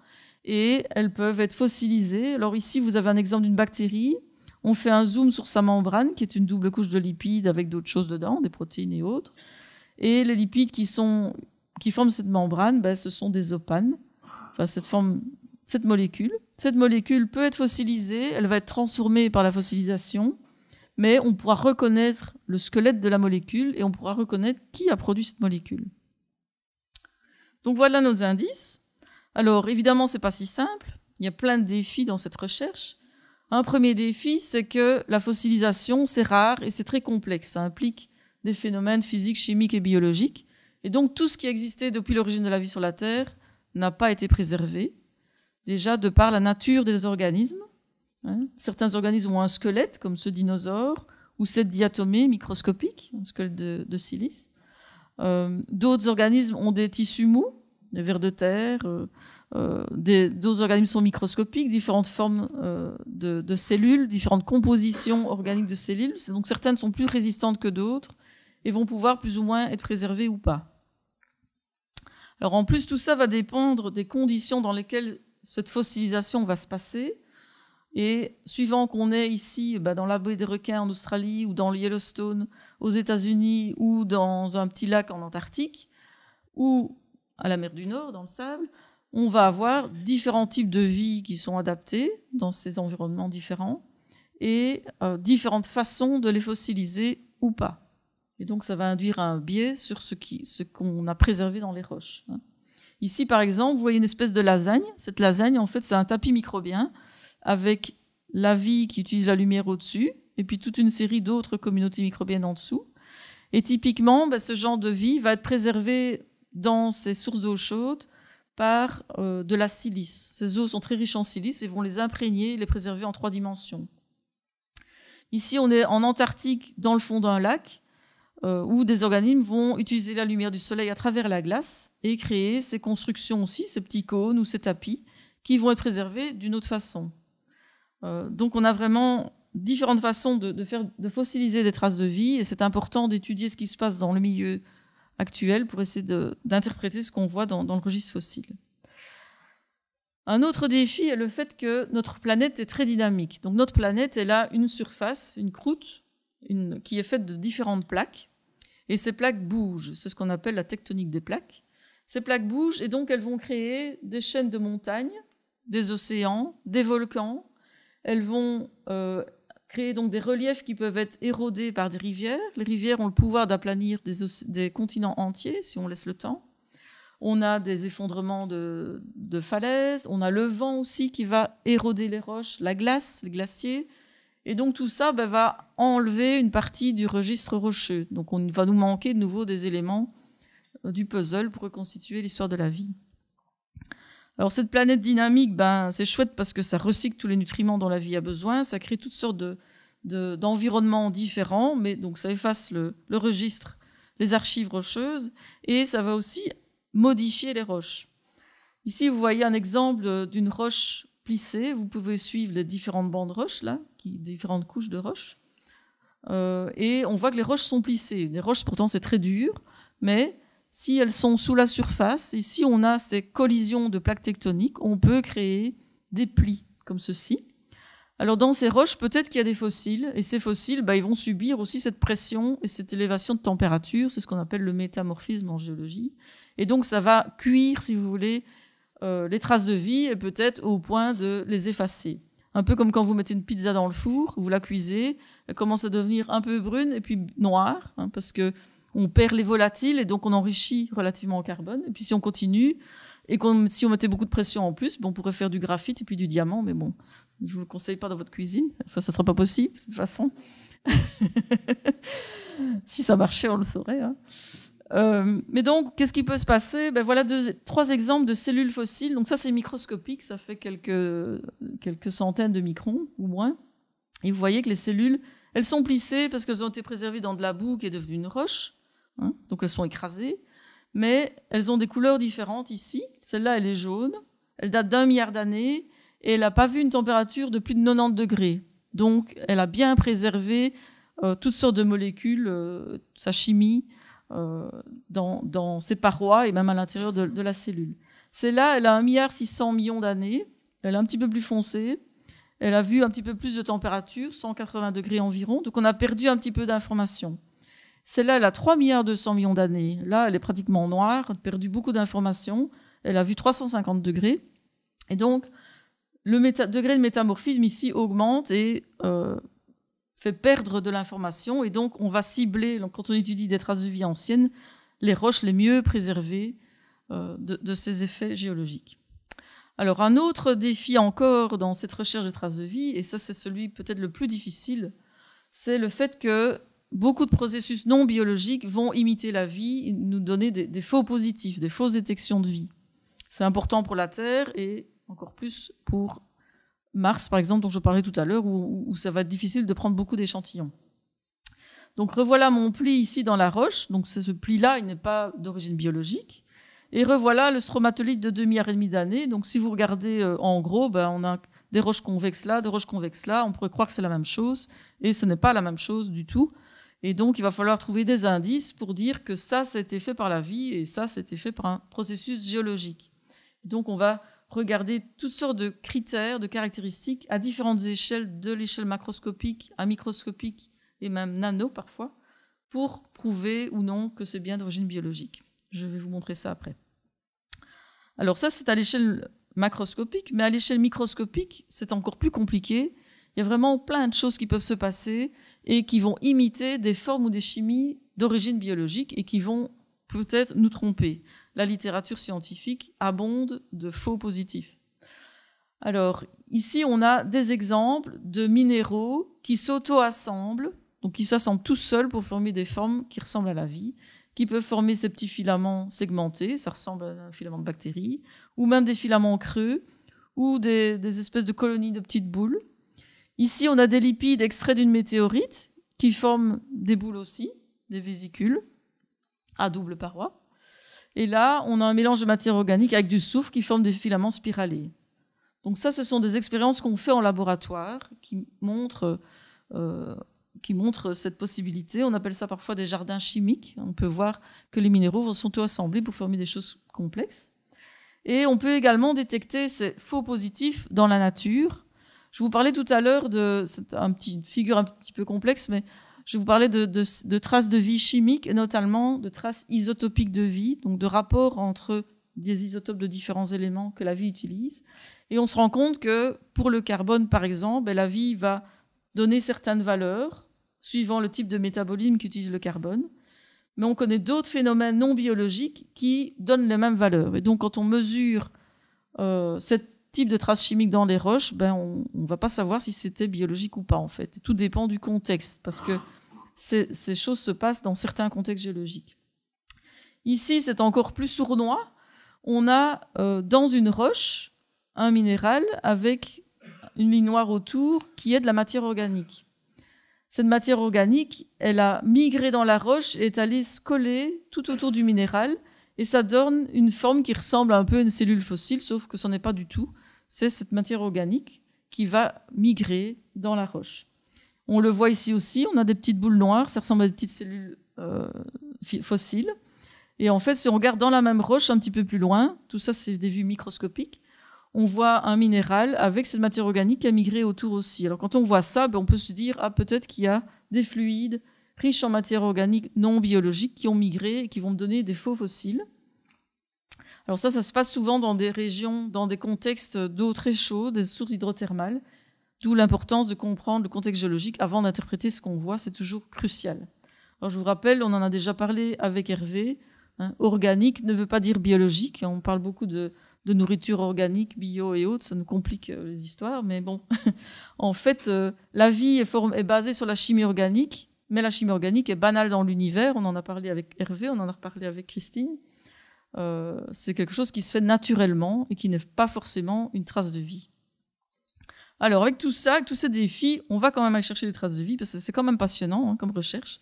et elles peuvent être fossilisées. Alors ici, vous avez un exemple d'une bactérie. On fait un zoom sur sa membrane, qui est une double couche de lipides avec d'autres choses dedans, des protéines et autres. Et les lipides qui forment cette membrane, ce sont des opanes. Enfin, cette molécule. Cette molécule peut être fossilisée, elle va être transformée par la fossilisation, mais on pourra reconnaître le squelette de la molécule et on pourra reconnaître qui a produit cette molécule. Donc voilà nos indices. Alors évidemment, c'est pas si simple. Il y a plein de défis dans cette recherche. Un premier défi, c'est que la fossilisation, c'est rare et c'est très complexe. Ça implique des phénomènes physiques, chimiques et biologiques. Et donc tout ce qui existait depuis l'origine de la vie sur la Terre n'a pas été préservé. Déjà de par la nature des organismes. Certains organismes ont un squelette, comme ce dinosaure, ou cette diatomée microscopique, un squelette de silice. D'autres organismes ont des tissus mous, des vers de terre. D'autres organismes sont microscopiques, différentes formes de cellules, différentes compositions organiques de cellules. Donc certaines sont plus résistantes que d'autres et vont pouvoir plus ou moins être préservées ou pas. Alors en plus, tout ça va dépendre des conditions dans lesquelles cette fossilisation va se passer. Et suivant qu'on est ici dans la baie des requins en Australie ou dans le Yellowstone aux États-Unis ou dans un petit lac en Antarctique ou à la mer du Nord dans le sable, on va avoir différents types de vie qui sont adaptés dans ces environnements différents et différentes façons de les fossiliser ou pas. Et donc ça va induire un biais sur ce qu'on a préservé dans les roches. Ici, par exemple, vous voyez une espèce de lasagne. Cette lasagne, en fait, c'est un tapis microbien avec la vie qui utilise la lumière au-dessus et puis toute une série d'autres communautés microbiennes en dessous. Et typiquement, ce genre de vie va être préservé dans ces sources d'eau chaude par de la silice. Ces eaux sont très riches en silice et vont les imprégner et les préserver en 3 dimensions. Ici, on est en Antarctique, dans le fond d'un lac, où des organismes vont utiliser la lumière du soleil à travers la glace et créer ces constructions aussi, ces petits cônes ou ces tapis, qui vont être préservés d'une autre façon. Donc on a vraiment différentes façons de fossiliser des traces de vie, et c'est important d'étudier ce qui se passe dans le milieu actuel pour essayer d'interpréter ce qu'on voit dans le registre fossile. Un autre défi est le fait que notre planète est très dynamique. Donc notre planète, elle a une surface, une croûte, qui est faite de différentes plaques. Et ces plaques bougent. C'est ce qu'on appelle la tectonique des plaques. Ces plaques bougent et donc elles vont créer des chaînes de montagnes, des océans, des volcans. Elles vont créer donc des reliefs qui peuvent être érodés par des rivières. Les rivières ont le pouvoir d'aplanir des continents entiers si on laisse le temps. On a des effondrements de falaises. On a le vent aussi qui va éroder les roches, la glace, les glaciers. Et donc tout ça va enlever une partie du registre rocheux. Donc on va nous manquer de nouveau des éléments du puzzle pour reconstituer l'histoire de la vie. Alors cette planète dynamique, c'est chouette parce que ça recycle tous les nutriments dont la vie a besoin, ça crée toutes sortes d'environnements différents, mais donc ça efface le registre, les archives rocheuses, et ça va aussi modifier les roches. Ici, vous voyez un exemple d'une roche plissée. Vous pouvez suivre les différentes bandes roches, là, différentes couches de roches. Et on voit que les roches sont plissées. Les roches, pourtant, c'est très dur, mais si elles sont sous la surface, et si on a ces collisions de plaques tectoniques, on peut créer des plis comme ceci. Alors dans ces roches, peut-être qu'il y a des fossiles, et ces fossiles, ils vont subir aussi cette pression et cette élévation de température. C'est ce qu'on appelle le métamorphisme en géologie. Et donc ça va cuire, si vous voulez, les traces de vie, et peut-être au point de les effacer. Un peu comme quand vous mettez une pizza dans le four, vous la cuisez, elle commence à devenir un peu brune et puis noire, parce que on perd les volatiles et donc on enrichit relativement en carbone. Et puis si on continue, et si on mettait beaucoup de pression en plus, on pourrait faire du graphite et puis du diamant, mais bon, je vous le conseille pas dans votre cuisine. Enfin, ça sera pas possible, de toute façon. Si ça marchait, on le saurait. Mais donc, qu'est-ce qui peut se passer ? Voilà 3 exemples de cellules fossiles. Donc ça, c'est microscopique, ça fait quelques centaines de microns ou moins. Et vous voyez que les cellules, elles sont plissées parce qu'elles ont été préservées dans de la boue qui est devenue une roche. Donc elles sont écrasées. Mais elles ont des couleurs différentes ici. Celle-là, elle est jaune. Elle date d'1 milliard d'années et elle n'a pas vu une température de plus de 90 degrés. Donc, elle a bien préservé toutes sortes de molécules, sa chimie, dans ses parois et même à l'intérieur de la cellule. Celle-là, elle a 1,6 milliard d'années, elle est un petit peu plus foncée, elle a vu un petit peu plus de température, 180 degrés environ, donc on a perdu un petit peu d'informations. Celle-là, elle a 3,2 milliards d'années. Là, elle est pratiquement noire, elle a perdu beaucoup d'informations. Elle a vu 350 degrés. Et donc, le degré de métamorphisme ici augmente et fait perdre de l'information. Et donc, on va cibler, donc, quand on étudie des traces de vie anciennes, les roches les mieux préservées de ces effets géologiques. Alors, un autre défi encore dans cette recherche de traces de vie, et ça, c'est celui peut-être le plus difficile, c'est le fait que beaucoup de processus non biologiques vont imiter la vie, nous donner des faux positifs, des fausses détections de vie. C'est important pour la Terre et encore plus pour Mars, par exemple, dont je parlais tout à l'heure, où ça va être difficile de prendre beaucoup d'échantillons. Donc revoilà mon pli ici dans la roche. Donc ce pli-là, il n'est pas d'origine biologique. Et revoilà le stromatolite de 2,5 milliards d'années. Donc si vous regardez en gros, on a des roches convexes là, des roches convexes là. On pourrait croire que c'est la même chose, et ce n'est pas la même chose du tout. Et donc, il va falloir trouver des indices pour dire que ça a été fait par la vie et ça a été fait par un processus géologique. Donc, on va regarder toutes sortes de critères, de caractéristiques à différentes échelles, de l'échelle macroscopique à microscopique et même nano parfois, pour prouver ou non que c'est bien d'origine biologique. Je vais vous montrer ça après. Alors ça, c'est à l'échelle macroscopique, mais à l'échelle microscopique, c'est encore plus compliqué. Il y a vraiment plein de choses qui peuvent se passer et qui vont imiter des formes ou des chimies d'origine biologique et qui vont peut-être nous tromper. La littérature scientifique abonde de faux positifs. Alors, ici, on a des exemples de minéraux qui s'auto-assemblent, donc qui s'assemblent tout seuls pour former des formes qui ressemblent à la vie, qui peuvent former ces petits filaments segmentés, ça ressemble à un filament de bactéries, ou même des filaments creux, ou des espèces de colonies de petites boules. Ici, on a des lipides extraits d'une météorite qui forment des boules aussi, des vésicules à double paroi. Et là, on a un mélange de matière organique avec du soufre qui forme des filaments spiralés. Donc ça, ce sont des expériences qu'on fait en laboratoire qui montrent cette possibilité. On appelle ça parfois des jardins chimiques. On peut voir que les minéraux vont s'auto-assembler pour former des choses complexes. Et on peut également détecter ces faux positifs dans la nature. Je vous parlais tout à l'heure c'est une figure un petit peu complexe, mais je vous parlais de traces de vie chimiques et notamment de traces isotopiques de vie, donc de rapports entre des isotopes de différents éléments que la vie utilise. Et on se rend compte que pour le carbone, par exemple, la vie va donner certaines valeurs suivant le type de métabolisme qu'utilise le carbone. Mais on connaît d'autres phénomènes non biologiques qui donnent les mêmes valeurs. Et donc quand on mesure cette type de traces chimiques dans les roches, on ne va pas savoir si c'était biologique ou pas, en fait. Et tout dépend du contexte, parce que ces choses se passent dans certains contextes géologiques. Ici, c'est encore plus sournois. On a dans une roche un minéral avec une ligne noire autour qui est de la matière organique. Cette matière organique, elle a migré dans la roche et est allée se coller tout autour du minéral, et ça donne une forme qui ressemble un peu à une cellule fossile, sauf que ce n'est pas du tout. C'est cette matière organique qui va migrer dans la roche. On le voit ici aussi, on a des petites boules noires, ça ressemble à des petites cellules fossiles. Et en fait, si on regarde dans la même roche un petit peu plus loin, tout ça c'est des vues microscopiques, on voit un minéral avec cette matière organique qui a migré autour aussi. Alors quand on voit ça, on peut se dire peut-être qu'il y a des fluides riches en matière organique non biologique qui ont migré et qui vont donner des faux fossiles. Alors ça se passe souvent dans des régions, dans des contextes d'eau très chaude, des sources hydrothermales, d'où l'importance de comprendre le contexte géologique avant d'interpréter ce qu'on voit, c'est toujours crucial. Alors je vous rappelle, on en a déjà parlé avec Hervé, organique ne veut pas dire biologique, on parle beaucoup de nourriture organique, bio et autres, ça nous complique les histoires, mais bon, en fait, la vie est basée sur la chimie organique, mais la chimie organique est banale dans l'univers, on en a parlé avec Hervé, on en a reparlé avec Christine. C'est quelque chose qui se fait naturellement et qui n'est pas forcément une trace de vie. Alors avec tout ça, avec tous ces défis, on va quand même aller chercher des traces de vie parce que c'est quand même passionnant comme recherche,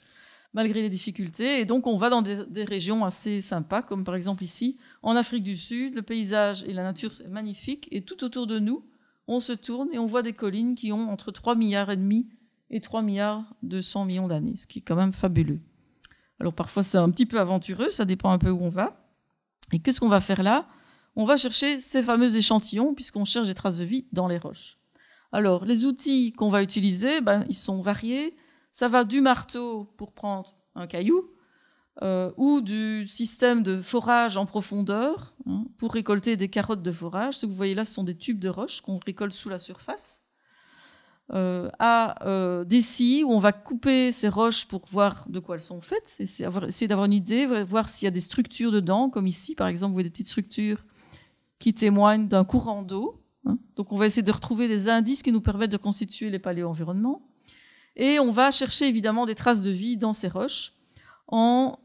malgré les difficultés. Et donc on va dans des régions assez sympas, comme par exemple ici, en Afrique du Sud, le paysage et la nature c'est magnifique et tout autour de nous, on se tourne et on voit des collines qui ont entre 3,5 milliards et 3,2 milliards d'années, ce qui est quand même fabuleux. Alors parfois c'est un petit peu aventureux, ça dépend un peu où on va. Et qu'est-ce qu'on va faire là? On va chercher ces fameux échantillons puisqu'on cherche des traces de vie dans les roches. Alors les outils qu'on va utiliser, ils sont variés. Ça va du marteau pour prendre un caillou, ou du système de forage en profondeur pour récolter des carottes de forage. Ce que vous voyez là, ce sont des tubes de roche qu'on récolte sous la surface. Des scies où on va couper ces roches pour voir de quoi elles sont faites, essayer d'avoir une idée, voir s'il y a des structures dedans, comme ici par exemple, vous voyez des petites structures qui témoignent d'un courant d'eau. Donc on va essayer de retrouver des indices qui nous permettent de constituer les paléo-environnements. Et on va chercher évidemment des traces de vie dans ces roches en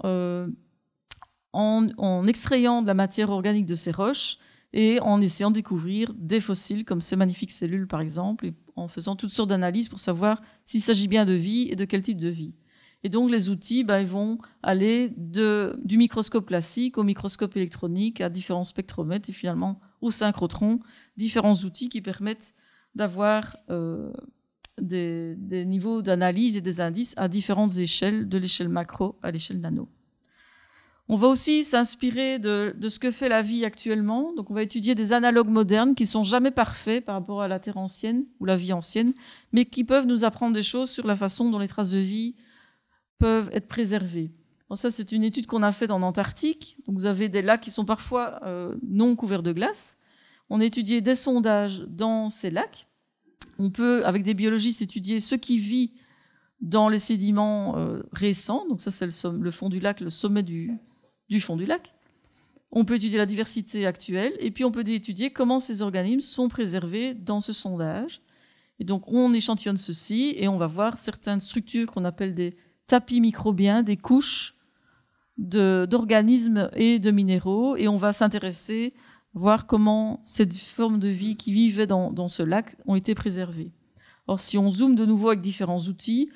extrayant de la matière organique de ces roches et en essayant de découvrir des fossiles comme ces magnifiques cellules par exemple, et en faisant toutes sortes d'analyses pour savoir s'il s'agit bien de vie et de quel type de vie. Et donc les outils, ils vont aller du microscope classique au microscope électronique, à différents spectromètres et finalement au synchrotron, différents outils qui permettent d'avoir des niveaux d'analyse et des indices à différentes échelles, de l'échelle macro à l'échelle nano. On va aussi s'inspirer de ce que fait la vie actuellement. Donc on va étudier des analogues modernes qui sont jamais parfaits par rapport à la Terre ancienne ou la vie ancienne, mais qui peuvent nous apprendre des choses sur la façon dont les traces de vie peuvent être préservées. Bon, ça, c'est une étude qu'on a faite en Antarctique. Donc vous avez des lacs qui sont parfois non couverts de glace. On a étudié des sondages dans ces lacs. On peut, avec des biologistes, étudier ce qui vit dans les sédiments récents. Donc ça, c'est le fond du lac, le sommet du fond du lac. On peut étudier la diversité actuelle. Et puis, on peut étudier comment ces organismes sont préservés dans ce sondage. Et donc, on échantillonne ceci et on va voir certaines structures qu'on appelle des tapis microbiens, des couches d'organismes et de minéraux. Et on va s'intéresser voir comment ces formes de vie qui vivaient dans ce lac ont été préservées. Alors, si on zoome de nouveau avec différents outils,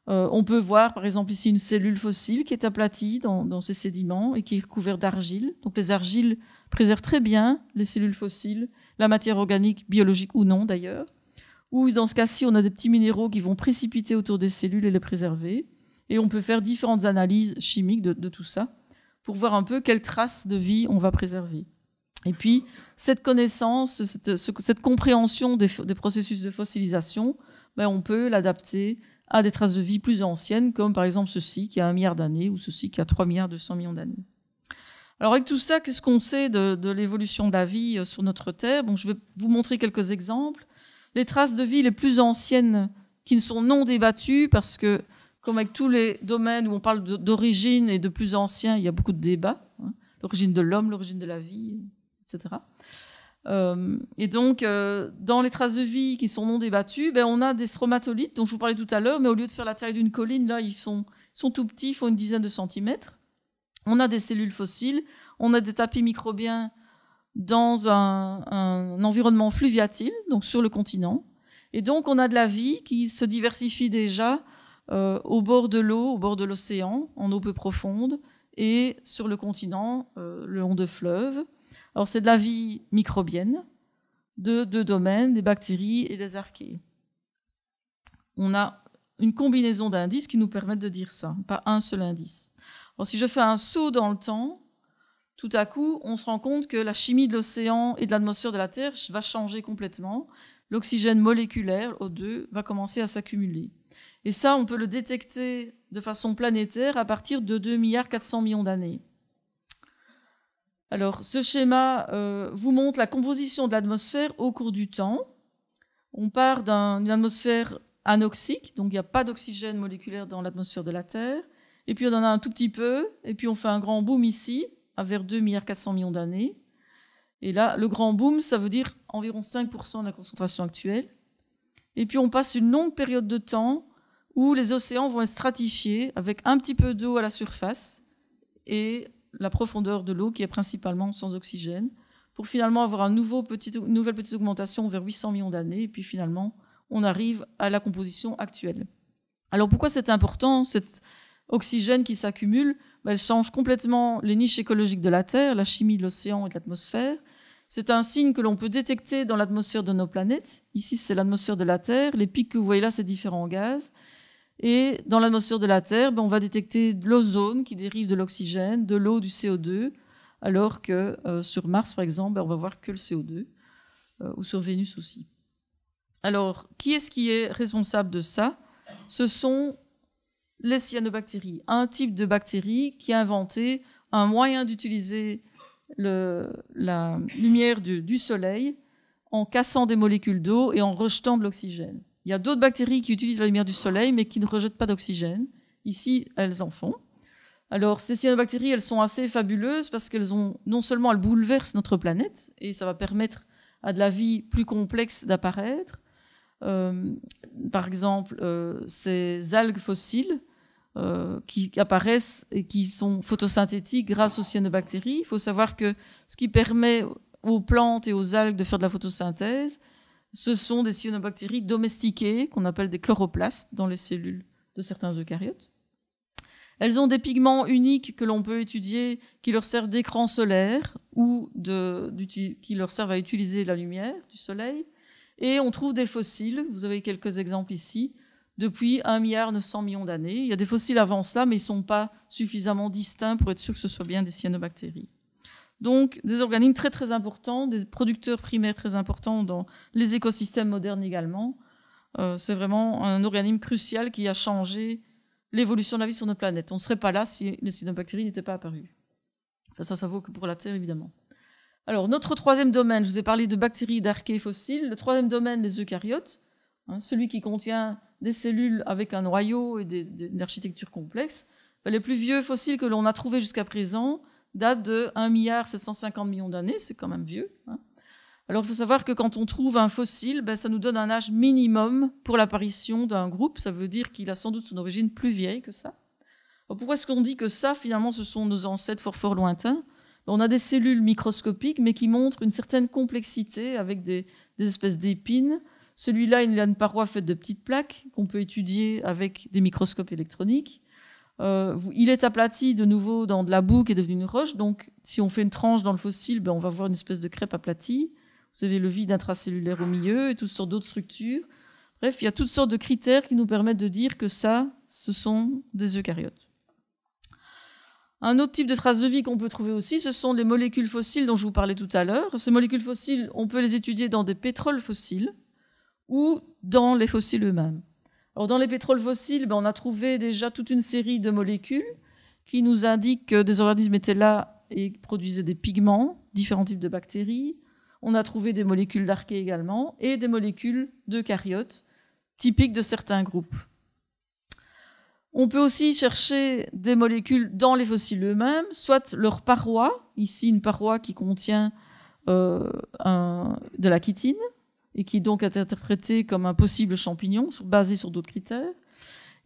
on peut voir, par exemple, ici une cellule fossile qui est aplatie dans ces sédiments et qui est recouverte d'argile. Donc, les argiles préservent très bien les cellules fossiles, la matière organique, biologique ou non d'ailleurs. Ou dans ce cas-ci, on a des petits minéraux qui vont précipiter autour des cellules et les préserver. Et on peut faire différentes analyses chimiques de tout ça pour voir un peu quelles traces de vie on va préserver. Et puis, cette connaissance, cette compréhension des processus de fossilisation, on peut l'adapter à des traces de vie plus anciennes, comme par exemple ceci qui a 1 milliard d'années ou ceci qui a 3,2 milliards d'années. Alors avec tout ça, qu'est-ce qu'on sait de l'évolution de la vie sur notre Terre? Bon, je vais vous montrer quelques exemples. Les traces de vie les plus anciennes qui ne sont non débattues, parce que comme avec tous les domaines où on parle d'origine et de plus anciens, il y a beaucoup de débats. L'origine de l'homme, l'origine de la vie, etc. Et donc, dans les traces de vie qui sont non débattues, on a des stromatolites dont je vous parlais tout à l'heure, mais au lieu de faire la taille d'une colline, là, ils sont tout petits, ils font une dizaine de centimètres. On a des cellules fossiles, on a des tapis microbiens dans un environnement fluviatile, donc sur le continent. Et donc, on a de la vie qui se diversifie déjà au bord de l'eau, au bord de l'océan, en eau peu profonde, et sur le continent, le long de fleuves. Alors, c'est de la vie microbienne, de deux domaines, des bactéries et des archées. On a une combinaison d'indices qui nous permettent de dire ça, pas un seul indice. Alors, si je fais un saut dans le temps, tout à coup, on se rend compte que la chimie de l'océan et de l'atmosphère de la Terre va changer complètement. L'oxygène moléculaire, O2, va commencer à s'accumuler. Et ça, on peut le détecter de façon planétaire à partir de 2,4 milliards d'années. Alors, ce schéma vous montre la composition de l'atmosphère au cours du temps. On part d'une atmosphère anoxique, donc il n'y a pas d'oxygène moléculaire dans l'atmosphère de la Terre. Et puis on en a un tout petit peu, et puis on fait un grand boom ici, vers 2,4 milliards d'années. Et là, le grand boom, ça veut dire environ 5% de la concentration actuelle. Et puis on passe une longue période de temps où les océans vont être stratifiés avec un petit peu d'eau à la surface et la profondeur de l'eau qui est principalement sans oxygène, pour finalement avoir une nouvelle petite augmentation vers 800 millions d'années. Et puis finalement, on arrive à la composition actuelle. Alors pourquoi c'est important, cet oxygène qui s'accumule? Elle change complètement les niches écologiques de la Terre, la chimie de l'océan et de l'atmosphère. C'est un signe que l'on peut détecter dans l'atmosphère de nos planètes. Ici, c'est l'atmosphère de la Terre. Les pics que vous voyez là, c'est différents gaz. Et dans l'atmosphère de la Terre, on va détecter de l'ozone qui dérive de l'oxygène, de l'eau, du CO2, alors que sur Mars, par exemple, on va voir que le CO2, ou sur Vénus aussi. Alors, qui est responsable de ça? Ce sont les cyanobactéries, un type de bactérie qui a inventé un moyen d'utiliser la lumière du soleil en cassant des molécules d'eau et en rejetant de l'oxygène. Il y a d'autres bactéries qui utilisent la lumière du soleil mais qui ne rejettent pas d'oxygène. Ici, elles en font. Alors, ces cyanobactéries, elles sont assez fabuleuses parce qu'elles non seulement elles bouleversent notre planète et ça va permettre à de la vie plus complexe d'apparaître. Par exemple, ces algues fossiles qui apparaissent et qui sont photosynthétiques grâce aux cyanobactéries. Il faut savoir que ce qui permet aux plantes et aux algues de faire de la photosynthèse, ce sont des cyanobactéries domestiquées qu'on appelle des chloroplastes dans les cellules de certains eucaryotes. Elles ont des pigments uniques que l'on peut étudier qui leur servent d'écran solaire ou qui leur servent à utiliser la lumière du soleil. Et on trouve des fossiles, vous avez quelques exemples ici, depuis 1,9 milliard d'années. Il y a des fossiles avant ça, mais ils ne sont pas suffisamment distincts pour être sûr que ce soit bien des cyanobactéries. Donc, des organismes très très importants, des producteurs primaires très importants dans les écosystèmes modernes également. C'est vraiment un organisme crucial qui a changé l'évolution de la vie sur notre planète. On ne serait pas là si les cyanobactéries n'étaient pas apparues. Enfin, ça vaut que pour la Terre, évidemment. Alors, notre troisième domaine, je vous ai parlé de bactéries, d'archées fossiles. Le troisième domaine, les eucaryotes, celui qui contient des cellules avec un noyau et une architecture complexe. Les plus vieux fossiles que l'on a trouvés jusqu'à présent datent de 1,750 milliard d'années, c'est quand même vieux. Alors, il faut savoir que quand on trouve un fossile, ça nous donne un âge minimum pour l'apparition d'un groupe. Ça veut dire qu'il a sans doute son origine plus vieille que ça. Alors, pourquoi est-ce qu'on dit que ça, finalement, ce sont nos ancêtres fort, fort lointains? On a des cellules microscopiques, mais qui montrent une certaine complexité avec des espèces d'épines. Celui-là, il a une paroi faite de petites plaques qu'on peut étudier avec des microscopes électroniques. Il est aplati de nouveau dans de la boue qui est devenue une roche. Donc, si on fait une tranche dans le fossile, on va voir une espèce de crêpe aplatie. Vous avez le vide intracellulaire au milieu et toutes sortes d'autres structures. Bref, il y a toutes sortes de critères qui nous permettent de dire que ça, ce sont des eucaryotes. Un autre type de traces de vie qu'on peut trouver aussi, ce sont les molécules fossiles dont je vous parlais tout à l'heure. Ces molécules fossiles, on peut les étudier dans des pétroles fossiles ou dans les fossiles eux-mêmes. Alors, dans les pétroles fossiles, on a trouvé déjà toute une série de molécules qui nous indiquent que des organismes étaient là et produisaient des pigments, différents types de bactéries. On a trouvé des molécules d'archées également et des molécules d'eucaryotes typiques de certains groupes. On peut aussi chercher des molécules dans les fossiles eux-mêmes, soit leur paroi, ici une paroi qui contient de la chitine et qui donc est interprétée comme un possible champignon basé sur d'autres critères.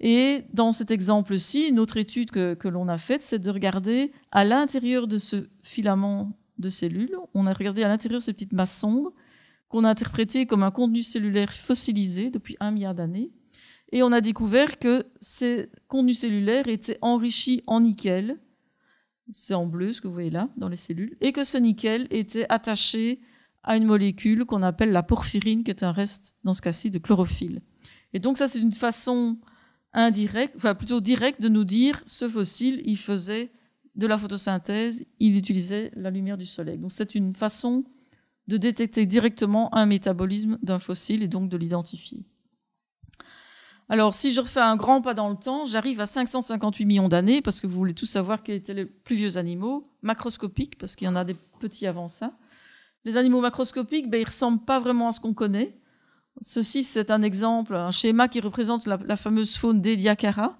Et dans cet exemple-ci, une autre étude que l'on a faite, c'est de regarder à l'intérieur de ce filament de cellules, on a regardé à l'intérieur ces petites masses sombres qu'on a interprétées comme un contenu cellulaire fossilisé depuis 1 milliard d'années. Et on a découvert que ces contenus cellulaires étaient enrichis en nickel, c'est en bleu ce que vous voyez là dans les cellules, et que ce nickel était attaché à une molécule qu'on appelle la porphyrine, qui est un reste, dans ce cas-ci, de chlorophylle. Et donc ça, c'est une façon indirecte, enfin plutôt directe, de nous dire ce fossile, il faisait de la photosynthèse, il utilisait la lumière du soleil. Donc c'est une façon de détecter directement un métabolisme d'un fossile et donc de l'identifier. Alors, si je refais un grand pas dans le temps, j'arrive à 558 millions d'années, parce que vous voulez tous savoir quels étaient les plus vieux animaux, macroscopiques, parce qu'il y en a des petits avant ça. Les animaux macroscopiques, ils ne ressemblent pas vraiment à ce qu'on connaît. Ceci, c'est un exemple, un schéma qui représente la fameuse faune d'Ediacara.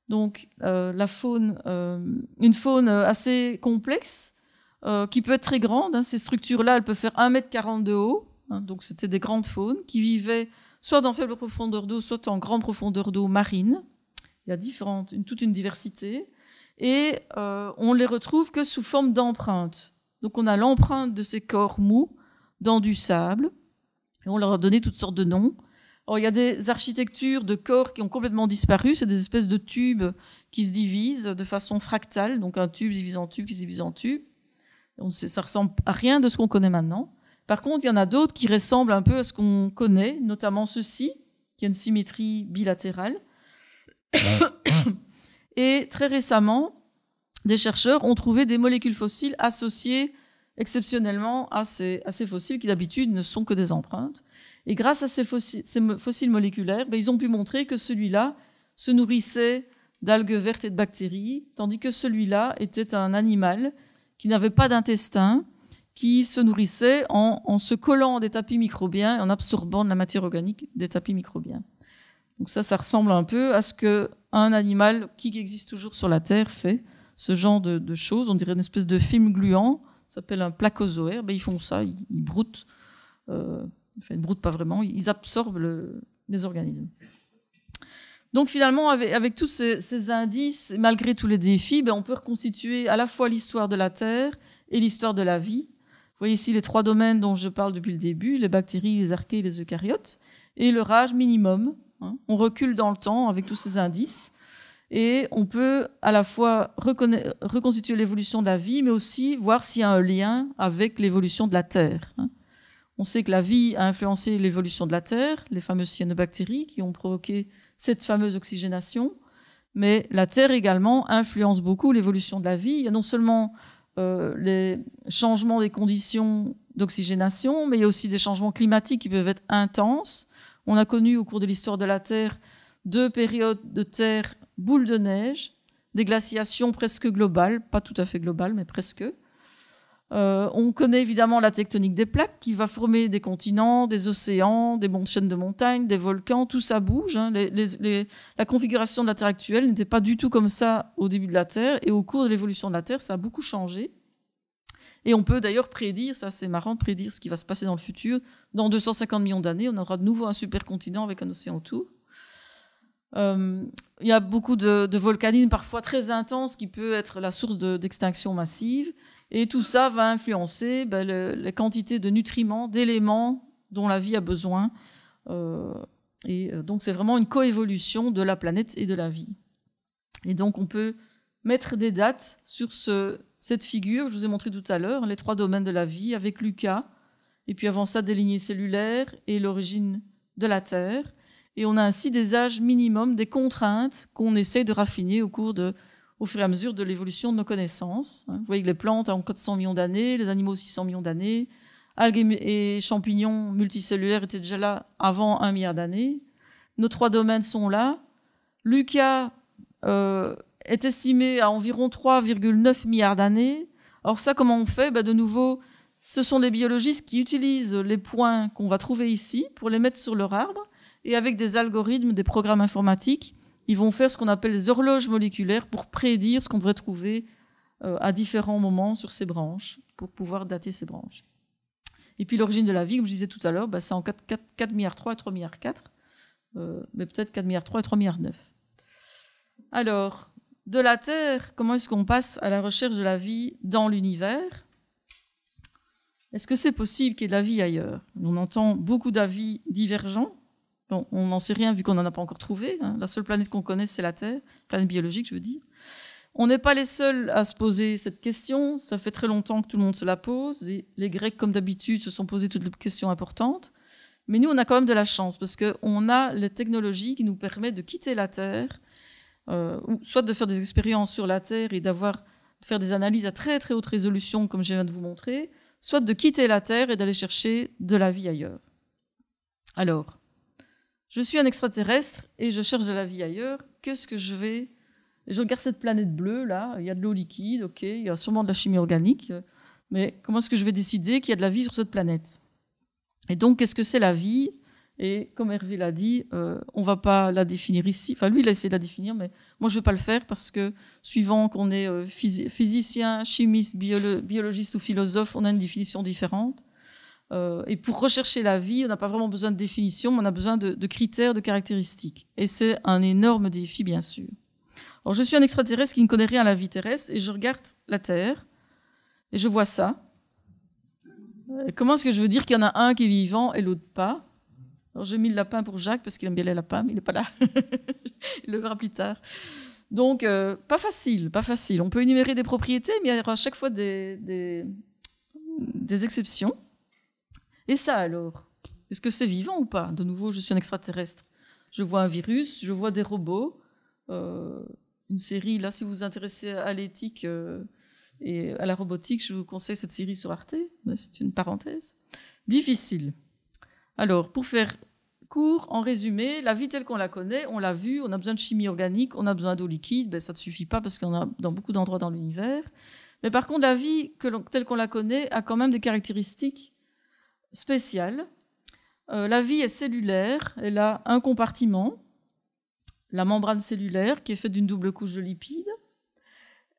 Donc, une faune assez complexe, qui peut être très grande. Ces structures-là, elles peuvent faire 1,40 m de haut. Donc, c'était des grandes faunes qui vivaient soit dans faible profondeur d'eau, soit en grande profondeur d'eau marine. Il y a toute une diversité. Et on les retrouve que sous forme d'empreintes. Donc on a l'empreinte de ces corps mous dans du sable. Et on leur a donné toutes sortes de noms. Alors, il y a des architectures de corps qui ont complètement disparu. C'est des espèces de tubes qui se divisent de façon fractale. Donc un tube se divise en tube qui se divise en tube. Ça ressemble à rien de ce qu'on connaît maintenant. Par contre, il y en a d'autres qui ressemblent un peu à ce qu'on connaît, notamment ceci, qui a une symétrie bilatérale. Et très récemment, des chercheurs ont trouvé des molécules fossiles associées exceptionnellement à ces fossiles qui d'habitude ne sont que des empreintes. Et grâce à ces fossiles moléculaires, ils ont pu montrer que celui-là se nourrissait d'algues vertes et de bactéries, tandis que celui-là était un animal qui n'avait pas d'intestin, qui se nourrissait en se collant des tapis microbiens et en absorbant de la matière organique des tapis microbiens. Donc ça ressemble un peu à ce qu'un animal qui existe toujours sur la Terre fait, ce genre de choses. On dirait une espèce de film gluant, ça s'appelle un placozoaire. Ils font ça, ils broutent. Enfin, ils ne broutent pas vraiment, ils absorbent les organismes. Donc finalement, avec tous ces indices, malgré tous les défis, on peut reconstituer à la fois l'histoire de la Terre et l'histoire de la vie. Vous voyez ici les 3 domaines dont je parle depuis le début, les bactéries, les archées et les eucaryotes, et leur âge minimum. On recule dans le temps avec tous ces indices, et on peut à la fois reconstituer l'évolution de la vie, mais aussi voir s'il y a un lien avec l'évolution de la Terre. On sait que la vie a influencé l'évolution de la Terre, les fameuses cyanobactéries qui ont provoqué cette fameuse oxygénation, mais la Terre également influence beaucoup l'évolution de la vie. Il y a non seulement les changements des conditions d'oxygénation, mais il y a aussi des changements climatiques qui peuvent être intenses. On a connu au cours de l'histoire de la Terre 2 périodes de terre boule de neige, des glaciations presque globales, pas tout à fait globales, mais presque. On connaît évidemment la tectonique des plaques qui va former des continents, des océans, des chaînes de montagnes, des volcans, tout ça bouge. La configuration de la Terre actuelle n'était pas du tout comme ça au début de la Terre, et au cours de l'évolution de la Terre, ça a beaucoup changé. Et on peut d'ailleurs prédire, ça c'est marrant de prédire ce qui va se passer dans le futur, dans 250 millions d'années, on aura de nouveau un supercontinent avec un océan autour. Il y a beaucoup de volcanisme parfois très intense qui peut être la source d'extinction massive. Et tout ça va influencer les quantités de nutriments, d'éléments dont la vie a besoin. Donc c'est vraiment une coévolution de la planète et de la vie. Et donc on peut mettre des dates sur cette figure que je vous ai montrée tout à l'heure, les 3 domaines de la vie, avec Lucas, et puis avant ça des lignées cellulaires et l'origine de la Terre. Et on a ainsi des âges minimums, des contraintes qu'on essaie de raffiner au fur et à mesure de l'évolution de nos connaissances. Vous voyez que les plantes ont 400 millions d'années, les animaux 600 millions d'années, algues et champignons multicellulaires étaient déjà là avant 1 milliard d'années. Nos 3 domaines sont là. Lucas est estimé à environ 3,9 milliards d'années. Alors ça, comment on fait ? De nouveau, ce sont des biologistes qui utilisent les points qu'on va trouver ici pour les mettre sur leur arbre, et avec des algorithmes, des programmes informatiques, ils vont faire ce qu'on appelle des horloges moléculaires pour prédire ce qu'on devrait trouver à différents moments sur ces branches, pour pouvoir dater ces branches. Et puis l'origine de la vie, comme je disais tout à l'heure, c'est en 4 milliards 3 et 3 milliards 4, mais peut-être 4 milliards 3 et 3 milliards 9. Alors, de la Terre, comment est-ce qu'on passe à la recherche de la vie dans l'univers ? Est-ce que c'est possible qu'il y ait de la vie ailleurs ? On entend beaucoup d'avis divergents. Bon, on n'en sait rien vu qu'on n'en a pas encore trouvé. La seule planète qu'on connaît, c'est la Terre, planète biologique, je veux dire. On n'est pas les seuls à se poser cette question. Ça fait très longtemps que tout le monde se la pose. Et les Grecs, comme d'habitude, se sont posés toutes les questions importantes. Mais nous, on a quand même de la chance parce qu'on a les technologies qui nous permettent de quitter la Terre, ou soit de faire des expériences sur la Terre et de faire des analyses à très très haute résolution, comme je viens de vous montrer, soit de quitter la Terre et d'aller chercher de la vie ailleurs. Alors, je suis un extraterrestre et je cherche de la vie ailleurs. Qu'est-ce que je vais... Je regarde cette planète bleue, là. Il y a de l'eau liquide, ok. Il y a sûrement de la chimie organique. Mais comment est-ce que je vais décider qu'il y a de la vie sur cette planète ? Et donc, qu'est-ce que c'est la vie ? Et comme Hervé l'a dit, on ne va pas la définir ici. Enfin, lui, il a essayé de la définir, mais moi, je ne vais pas le faire parce que, suivant qu'on est physicien, chimiste, biologiste ou philosophe, on a une définition différente. Et pour rechercher la vie, on n'a pas vraiment besoin de définition, mais on a besoin de critères, de caractéristiques. Et c'est un énorme défi, bien sûr. Alors, je suis un extraterrestre qui ne connaît rien à la vie terrestre, et je regarde la Terre, et je vois ça. Et comment est-ce que je veux dire qu'il y en a un qui est vivant et l'autre pas ? Alors, j'ai mis le lapin pour Jacques, parce qu'il aime bien les lapins, mais il n'est pas là. Il le verra plus tard. Donc, pas facile. On peut énumérer des propriétés, mais il y aura à chaque fois des exceptions. Et ça alors ? Est-ce que c'est vivant ou pas ? De nouveau, je suis un extraterrestre. Je vois un virus, je vois des robots, une série, là, si vous vous intéressez à l'éthique et à la robotique, je vous conseille cette série sur Arte, mais c'est une parenthèse. Difficile. Alors, pour faire court, en résumé, la vie telle qu'on la connaît, on l'a vu, on a besoin de chimie organique, on a besoin d'eau liquide, ben, ça ne suffit pas parce qu'on a dans beaucoup d'endroits dans l'univers. Mais par contre, la vie telle qu'on la connaît a quand même des caractéristiques spéciales. La vie est cellulaire, elle a un compartiment, la membrane cellulaire, qui est faite d'une double couche de lipides.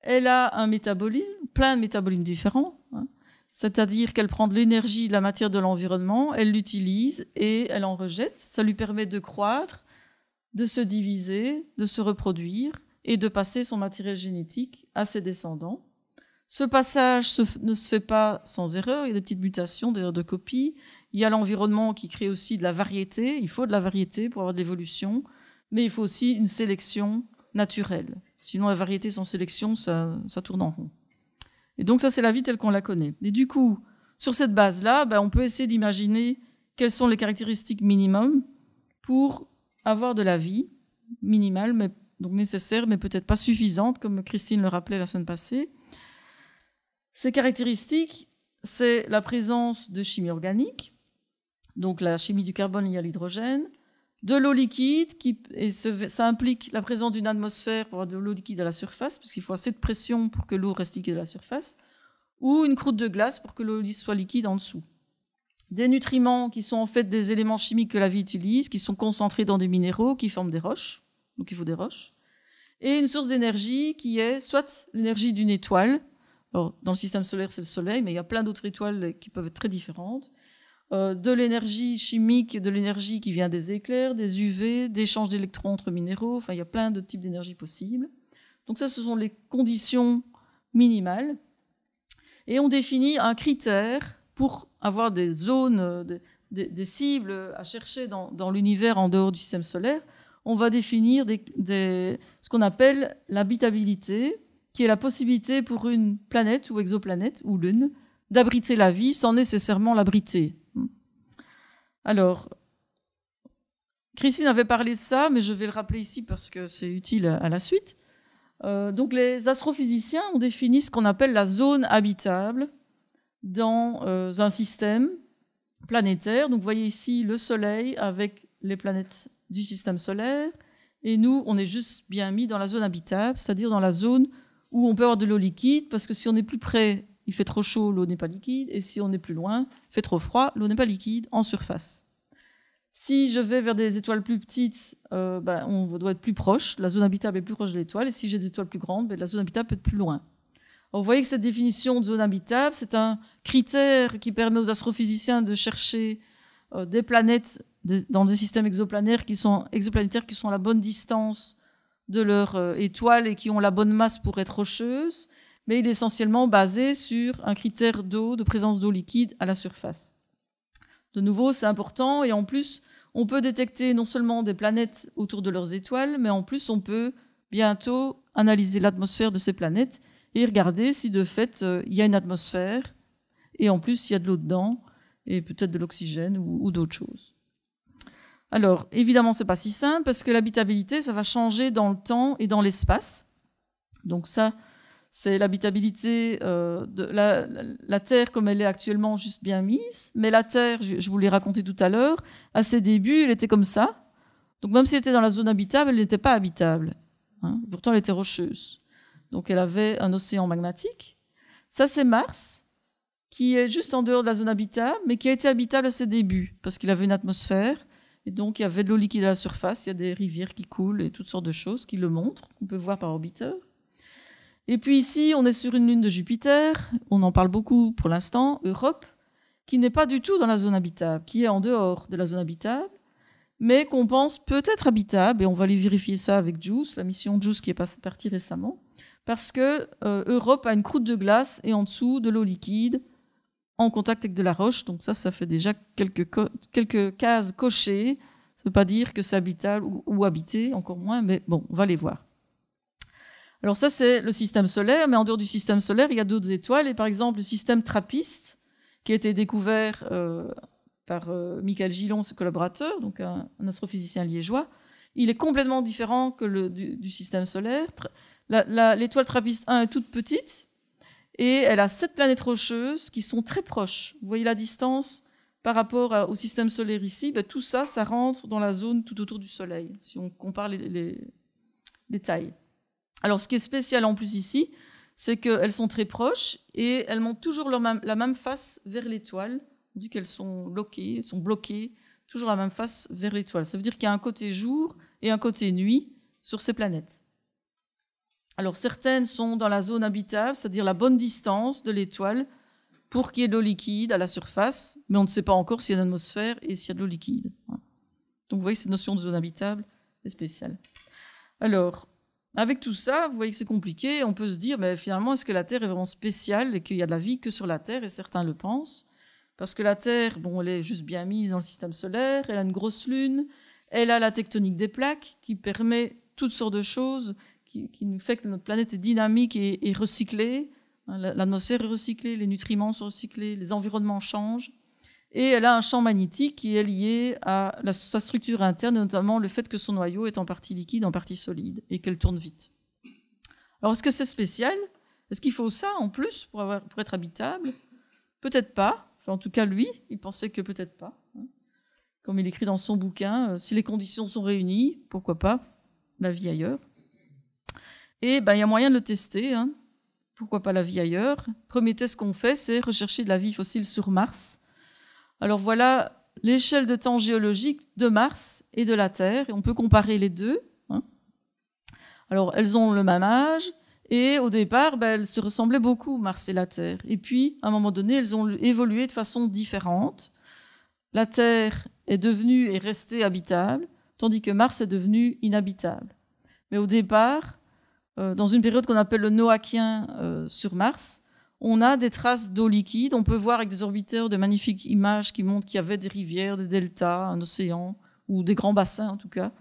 Elle a un métabolisme, plein de métabolismes différents, hein. C'est-à-dire qu'elle prend de l'énergie de la matière de l'environnement, elle l'utilise et elle en rejette. Ça lui permet de croître, de se diviser, de se reproduire et de passer son matériel génétique à ses descendants. Ce passage ne se fait pas sans erreur, il y a des petites mutations, d'ailleurs de copies. Il y a l'environnement qui crée aussi de la variété, il faut de la variété pour avoir de l'évolution, mais il faut aussi une sélection naturelle. Sinon, la variété sans sélection, ça tourne en rond. Et donc ça, c'est la vie telle qu'on la connaît. Et du coup, sur cette base-là, on peut essayer d'imaginer quelles sont les caractéristiques minimum pour avoir de la vie minimale, mais donc nécessaire, mais peut-être pas suffisante, comme Christine le rappelait la semaine passée. Ces caractéristiques, c'est la présence de chimie organique, donc la chimie du carbone liée à l'hydrogène, de l'eau liquide, ça implique la présence d'une atmosphère pour avoir de l'eau liquide à la surface, parce qu'il faut assez de pression pour que l'eau reste liquide à la surface, ou une croûte de glace pour que l'eau soit liquide en dessous. Des nutriments qui sont en fait des éléments chimiques que la vie utilise, qui sont concentrés dans des minéraux, qui forment des roches, donc il faut des roches, et une source d'énergie qui est soit l'énergie d'une étoile. Alors, dans le système solaire, c'est le Soleil, mais il y a plein d'autres étoiles qui peuvent être très différentes. De l'énergie chimique, de l'énergie qui vient des éclairs, des UV, d'échanges d'électrons entre minéraux. Enfin, il y a plein de types d'énergie possibles. Donc ça, ce sont les conditions minimales. Et on définit un critère pour avoir des zones, des cibles à chercher dans l'univers en dehors du système solaire. On va définir ce qu'on appelle l'habitabilité, qui est la possibilité pour une planète ou exoplanète ou lune d'abriter la vie sans nécessairement l'abriter. Alors, Christine avait parlé de ça, mais je vais le rappeler ici parce que c'est utile à la suite. Donc les astrophysiciens ont défini ce qu'on appelle la zone habitable dans un système planétaire. Donc vous voyez ici le Soleil avec les planètes du système solaire, et nous, on est juste bien mis dans la zone habitable, c'est-à-dire dans la zone où on peut avoir de l'eau liquide, parce que si on est plus près, il fait trop chaud, l'eau n'est pas liquide, et si on est plus loin, il fait trop froid, l'eau n'est pas liquide en surface. Si je vais vers des étoiles plus petites, on doit être plus proche, la zone habitable est plus proche de l'étoile, et si j'ai des étoiles plus grandes, la zone habitable peut être plus loin. Alors, vous voyez que cette définition de zone habitable, c'est un critère qui permet aux astrophysiciens de chercher des planètes dans des systèmes exoplanétaires qui sont à la bonne distance de leur étoile et qui ont la bonne masse pour être rocheuses, mais il est essentiellement basé sur un critère d'eau, de présence d'eau liquide à la surface. De nouveau, c'est important, et en plus, on peut détecter non seulement des planètes autour de leurs étoiles, mais en plus, on peut bientôt analyser l'atmosphère de ces planètes et regarder si de fait, il y a une atmosphère, et en plus, il y a de l'eau dedans, et peut-être de l'oxygène ou d'autres choses. Alors, évidemment, c'est pas si simple, parce que l'habitabilité, ça va changer dans le temps et dans l'espace. Donc ça, c'est l'habitabilité de la Terre comme elle est actuellement juste bien mise. Mais la Terre, je vous l'ai raconté tout à l'heure, à ses débuts, elle était comme ça. Donc même si elle était dans la zone habitable, elle n'était pas habitable. Hein. Pourtant, elle était rocheuse. Donc elle avait un océan magmatique. Ça, c'est Mars, qui est juste en dehors de la zone habitable, mais qui a été habitable à ses débuts, parce qu'il avait une atmosphère. Et donc, il y avait de l'eau liquide à la surface, il y a des rivières qui coulent et toutes sortes de choses qui le montrent, qu'on peut voir par orbiteur. Et puis ici, on est sur une lune de Jupiter, on en parle beaucoup pour l'instant, Europe, qui n'est pas du tout dans la zone habitable, qui est en dehors de la zone habitable, mais qu'on pense peut-être habitable, et on va aller vérifier ça avec JUICE, la mission JUICE qui est partie récemment, parce que Europe a une croûte de glace et en dessous de l'eau liquide, en contact avec de la roche, donc ça fait déjà quelques cases cochées. Ça ne veut pas dire que c'est habitable ou habité, encore moins, mais bon, on va les voir. Alors ça, c'est le système solaire, mais en dehors du système solaire, il y a d'autres étoiles, et par exemple, le système TRAPPIST, qui a été découvert par Michael Gillon, ses collaborateurs, donc un astrophysicien liégeois, Il est complètement différent que du système solaire. L'étoile TRAPPIST 1 est toute petite et elle a 7 planètes rocheuses qui sont très proches. Vous voyez la distance par rapport au système solaire ici, tout ça, ça rentre dans la zone tout autour du Soleil, si on compare les tailles. Alors, ce qui est spécial en plus ici, c'est qu'elles sont très proches et elles montent toujours la même face vers l'étoile. On dit qu'elles sont bloquées, toujours la même face vers l'étoile. Ça veut dire qu'il y a un côté jour et un côté nuit sur ces planètes. Alors, certaines sont dans la zone habitable, c'est-à-dire la bonne distance de l'étoile pour qu'il y ait de l'eau liquide à la surface, mais on ne sait pas encore s'il y a une atmosphère et s'il y a de l'eau liquide. Donc, vous voyez, cette notion de zone habitable est spéciale. Alors, avec tout ça, vous voyez que c'est compliqué. On peut se dire, mais finalement, est-ce que la Terre est vraiment spéciale et qu'il y a de la vie que sur la Terre? Et certains le pensent. Parce que la Terre, elle est juste bien mise dans le système solaire. Elle a une grosse lune. Elle a la tectonique des plaques qui permet toutes sortes de choses, qui nous fait que notre planète est dynamique et recyclée. L'atmosphère est recyclée, les nutriments sont recyclés, les environnements changent. Et elle a un champ magnétique qui est lié à sa structure interne, et notamment le fait que son noyau est en partie liquide, en partie solide, et qu'elle tourne vite. Alors, est-ce que c'est spécial? Est-ce qu'il faut ça en plus pour être habitable? Peut-être pas. Enfin, en tout cas, lui, il pensait que peut-être pas. Comme il écrit dans son bouquin, si les conditions sont réunies, pourquoi pas la vie ailleurs? Et il y a moyen de le tester. Pourquoi pas la vie ailleurs? Premier test qu'on fait, c'est rechercher de la vie fossile sur Mars. Alors voilà l'échelle de temps géologique de Mars et de la Terre, et on peut comparer les deux. Alors elles ont le même âge, et au départ, elles se ressemblaient beaucoup, Mars et la Terre. Et puis, à un moment donné, elles ont évolué de façon différente. La Terre est devenue et restée habitable, tandis que Mars est devenu inhabitable. Mais au départ, dans une période qu'on appelle le Noachien sur Mars, on a des traces d'eau liquide. On peut voir avec des orbiteurs de magnifiques images qui montrent qu'il y avait des rivières, des deltas, un océan, ou des grands bassins en tout cas.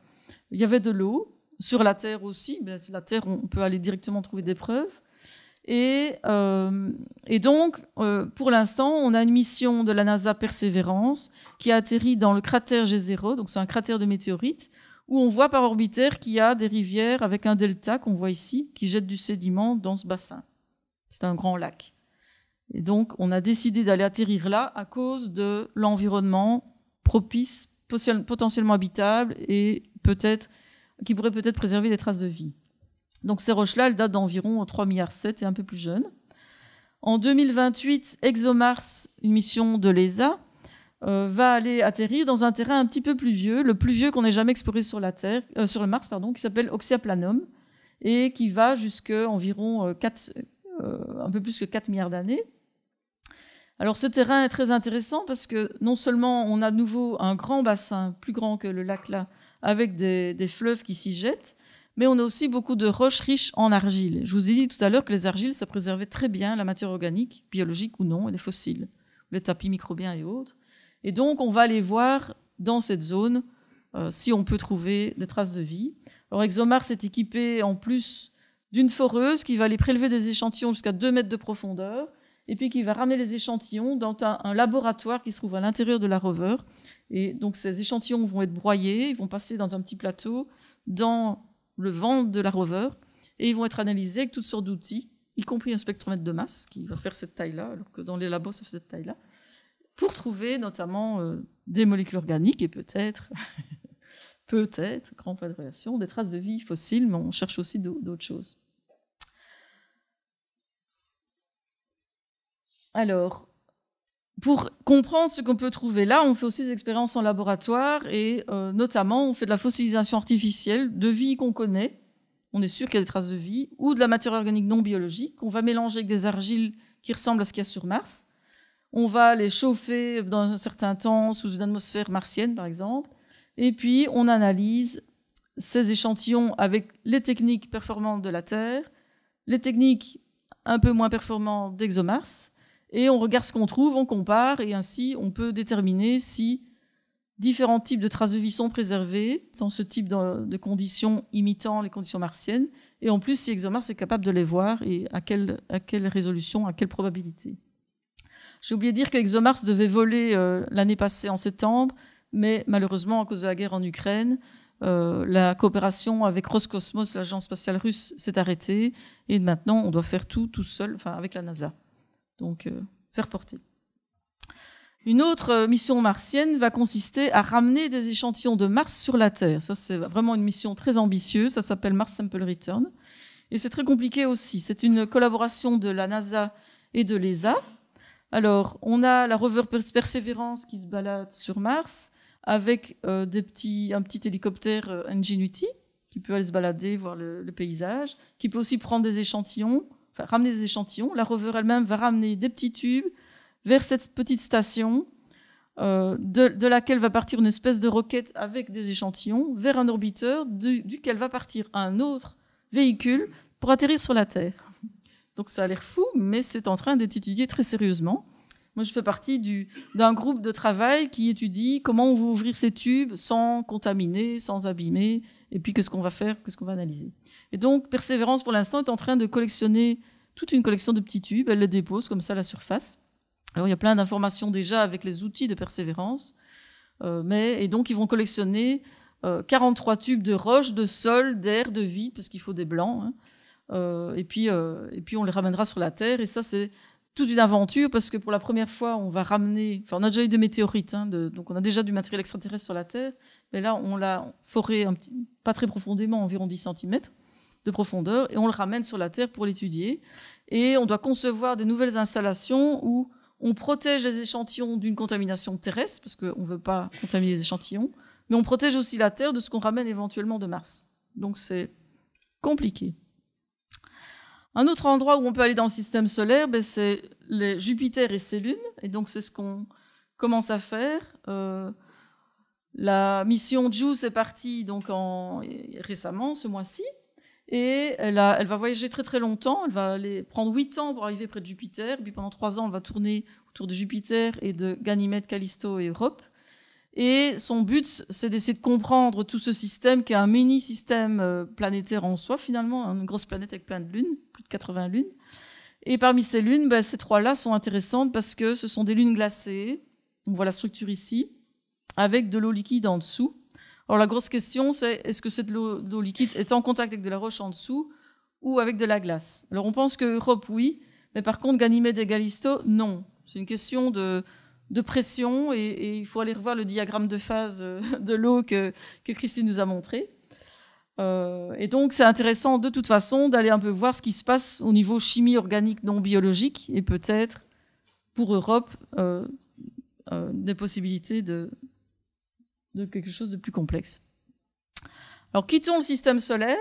Il y avait de l'eau. Sur la Terre aussi. Sur la Terre, on peut aller directement trouver des preuves. Et donc, pour l'instant, on a une mission de la NASA Perseverance qui a atterri dans le cratère G0, donc c'est un cratère de météorites, où on voit par orbitaire qu'il y a des rivières avec un delta qu'on voit ici, qui jette du sédiment dans ce bassin. C'est un grand lac. Et donc, on a décidé d'aller atterrir là à cause de l'environnement propice, potentiellement habitable et qui pourrait peut-être préserver des traces de vie. Donc ces roches-là, elles datent d'environ 3,7 milliards et un peu plus jeunes. En 2028, ExoMars, une mission de l'ESA, va aller atterrir dans un terrain un petit peu plus vieux, le plus vieux qu'on ait jamais exploré sur le Mars, qui s'appelle Oxyaplanum, et qui va jusqu'à environ un peu plus que 4 milliards d'années. Alors ce terrain est très intéressant parce que non seulement on a de nouveau un grand bassin, plus grand que le lac là, avec des fleuves qui s'y jettent, mais on a aussi beaucoup de roches riches en argile. Je vous ai dit tout à l'heure que les argiles, ça préservait très bien la matière organique, biologique ou non, et les fossiles, les tapis microbiens et autres. Et donc on va aller voir dans cette zone si on peut trouver des traces de vie. Alors ExoMars est équipé en plus d'une foreuse qui va aller prélever des échantillons jusqu'à 2 mètres de profondeur, et puis qui va ramener les échantillons dans un laboratoire qui se trouve à l'intérieur de la rover. Et donc ces échantillons vont être broyés, ils vont passer dans un petit plateau dans le ventre de la rover, et ils vont être analysés avec toutes sortes d'outils, y compris un spectromètre de masse qui va faire cette taille-là, alors que dans les labos ça fait cette taille-là, pour trouver notamment des molécules organiques et peut-être, grand point de relation, des traces de vie fossiles, mais on cherche aussi d'autres choses. Alors, pour comprendre ce qu'on peut trouver là, on fait aussi des expériences en laboratoire et notamment on fait de la fossilisation artificielle de vie qu'on connaît, on est sûr qu'il y a des traces de vie, ou de la matière organique non biologique qu'on va mélanger avec des argiles qui ressemblent à ce qu'il y a sur Mars. On va les chauffer dans un certain temps sous une atmosphère martienne par exemple, et puis on analyse ces échantillons avec les techniques performantes de la Terre, les techniques un peu moins performantes d'ExoMars, et on regarde ce qu'on trouve, on compare, et ainsi on peut déterminer si différents types de traces de vie sont préservés dans ce type de conditions imitant les conditions martiennes, et en plus si ExoMars est capable de les voir, et à quelle résolution, à quelle probabilité. J'ai oublié de dire que ExoMars devait voler l'année passée en septembre, mais malheureusement, à cause de la guerre en Ukraine, la coopération avec Roscosmos, l'agence spatiale russe, s'est arrêtée. Et maintenant, on doit faire tout seul, enfin avec la NASA. Donc, c'est reporté. Une autre mission martienne va consister à ramener des échantillons de Mars sur la Terre. Ça, c'est vraiment une mission très ambitieuse. Ça s'appelle Mars Sample Return. Et c'est très compliqué aussi. C'est une collaboration de la NASA et de l'ESA. Alors, on a la rover Perseverance qui se balade sur Mars avec un petit hélicoptère Ingenuity qui peut aller se balader, voir le paysage, qui peut aussi prendre des échantillons, enfin ramener des échantillons. La rover elle-même va ramener des petits tubes vers cette petite station de laquelle va partir une espèce de roquette avec des échantillons vers un orbiteur duquel va partir un autre véhicule pour atterrir sur la Terre. Donc ça a l'air fou, mais c'est en train d'être étudié très sérieusement. Moi, je fais partie d'un groupe de travail qui étudie comment on va ouvrir ces tubes sans contaminer, sans abîmer, et puis qu'est-ce qu'on va faire, qu'est-ce qu'on va analyser. Et donc, Persévérance, pour l'instant, est en train de collectionner toute une collection de petits tubes. Elle les dépose comme ça à la surface. Alors, il y a plein d'informations déjà avec les outils de Persévérance. Et donc, ils vont collectionner 43 tubes de roche, de sol, d'air, de vide, parce qu'il faut des blancs. Et puis, on les ramènera sur la Terre. Et ça, c'est toute une aventure, parce que pour la première fois, on va ramener... Enfin, on a déjà eu des météorites, donc on a déjà du matériel extraterrestre sur la Terre. Mais là, on l'a foré pas très profondément, environ 10 cm de profondeur, et on le ramène sur la Terre pour l'étudier. Et on doit concevoir des nouvelles installations où on protège les échantillons d'une contamination terrestre, parce qu'on ne veut pas contaminer les échantillons, mais on protège aussi la Terre de ce qu'on ramène éventuellement de Mars. Donc c'est compliqué. Un autre endroit où on peut aller dans le système solaire, c'est les Jupiter et ses lunes. Et donc c'est ce qu'on commence à faire. La mission JUICE est partie donc récemment, ce mois-ci. Et elle va voyager très très longtemps. Elle va prendre 8 ans pour arriver près de Jupiter. Puis pendant 3 ans, elle va tourner autour de Jupiter et de Ganymède, Callisto et Europe. Et son but, c'est d'essayer de comprendre tout ce système qui est un mini-système planétaire en soi, finalement, une grosse planète avec plein de lunes, plus de 80 lunes. Et parmi ces lunes, ces 3-là sont intéressantes parce que ce sont des lunes glacées. On voit la structure ici, avec de l'eau liquide en dessous. Alors la grosse question, c'est est-ce que cette eau liquide est en contact avec de la roche en dessous ou avec de la glace? Alors on pense que Europe, oui, mais par contre Ganymède et Callisto, non. C'est une question de pression et il faut aller revoir le diagramme de phase de l'eau que Christine nous a montré. Et donc c'est intéressant de toute façon d'aller un peu voir ce qui se passe au niveau chimie organique non biologique et peut-être pour Europe des possibilités de quelque chose de plus complexe. Alors quittons le système solaire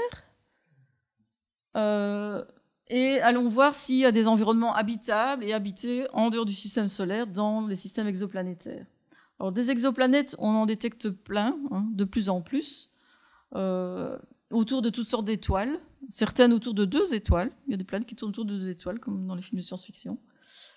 et allons voir s'il y a des environnements habitables et habités en dehors du système solaire dans les systèmes exoplanétaires. Alors des exoplanètes, on en détecte plein, de plus en plus, autour de toutes sortes d'étoiles, certaines autour de 2 étoiles. Il y a des planètes qui tournent autour de 2 étoiles, comme dans les films de science-fiction.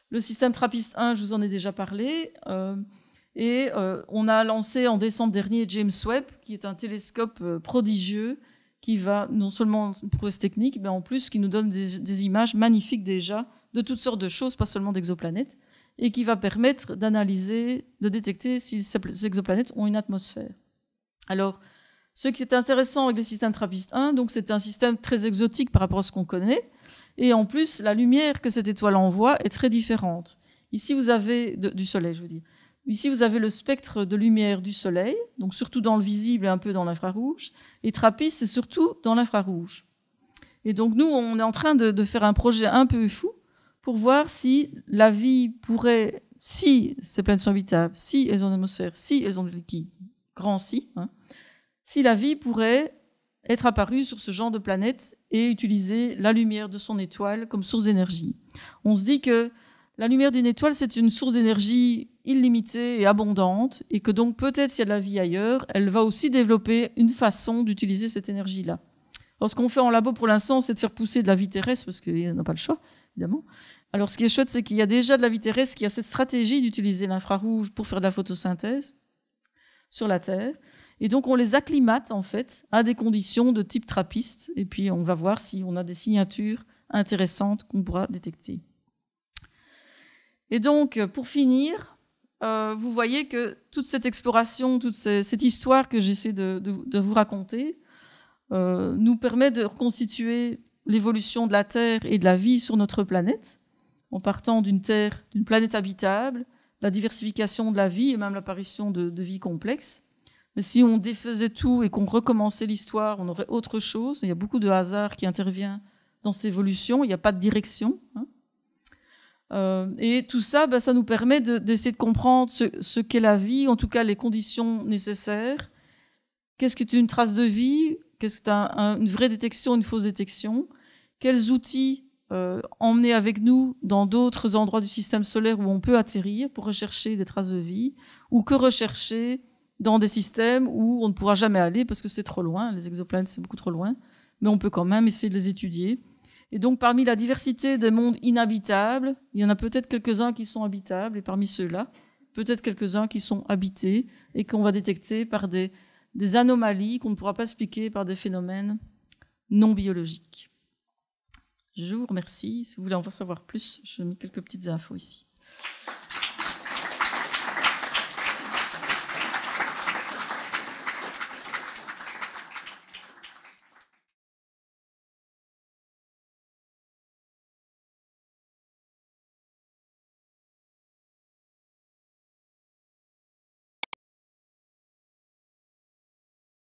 Le système TRAPPIST-1, je vous en ai déjà parlé. On a lancé en décembre dernier James Webb, qui est un télescope prodigieux qui va non seulement une prouesse technique, mais en plus qui nous donne des images magnifiques déjà de toutes sortes de choses, pas seulement d'exoplanètes, et qui va permettre d'analyser, de détecter si ces exoplanètes ont une atmosphère. Alors, ce qui est intéressant avec le système TRAPPIST-1, donc c'est un système très exotique par rapport à ce qu'on connaît, et en plus, la lumière que cette étoile envoie est très différente. Ici, vous avez du Soleil, je veux dire. Ici, vous avez le spectre de lumière du Soleil, donc surtout dans le visible et un peu dans l'infrarouge. Et TRAPPIST, c'est surtout dans l'infrarouge. Et donc, nous, on est en train de faire un projet un peu fou pour voir si la vie pourrait, si ces planètes sont habitables, si elles ont une atmosphère, si elles ont du liquide, grand si, si la vie pourrait être apparue sur ce genre de planète et utiliser la lumière de son étoile comme source d'énergie. On se dit que la lumière d'une étoile, c'est une source d'énergie illimitée et abondante, et que donc peut-être s'il y a de la vie ailleurs, elle va aussi développer une façon d'utiliser cette énergie-là. Alors ce qu'on fait en labo pour l'instant, c'est de faire pousser de la vie terrestre, parce qu'il n'a pas le choix, évidemment. Alors ce qui est chouette, c'est qu'il y a déjà de la vie terrestre qui a cette stratégie d'utiliser l'infrarouge pour faire de la photosynthèse sur la Terre, et donc on les acclimate en fait à des conditions de type TRAPPIST, et puis on va voir si on a des signatures intéressantes qu'on pourra détecter. Et donc, pour finir, vous voyez que toute cette exploration, toute cette histoire que j'essaie de vous raconter nous permet de reconstituer l'évolution de la Terre et de la vie sur notre planète, en partant d'une planète habitable, la diversification de la vie et même l'apparition de vie complexe. Mais si on défaisait tout et qu'on recommençait l'histoire, on aurait autre chose. Il y a beaucoup de hasard qui intervient dans cette évolution. Il n'y a pas de direction. Et tout ça, ça nous permet d'essayer de comprendre ce qu'est la vie, en tout cas les conditions nécessaires. Qu'est-ce qu'est une trace de vie? Qu'est-ce qu'est une vraie détection, une fausse détection? Quels outils emmener avec nous dans d'autres endroits du système solaire où on peut atterrir pour rechercher des traces de vie, ou que rechercher dans des systèmes où on ne pourra jamais aller parce que c'est trop loin, les exoplanètes c'est beaucoup trop loin, mais on peut quand même essayer de les étudier. Et donc parmi la diversité des mondes inhabitables, il y en a peut-être quelques-uns qui sont habitables, et parmi ceux-là, peut-être quelques-uns qui sont habités et qu'on va détecter par des anomalies qu'on ne pourra pas expliquer par des phénomènes non biologiques. Je vous remercie. Si vous voulez en savoir plus, je mets quelques petites infos ici.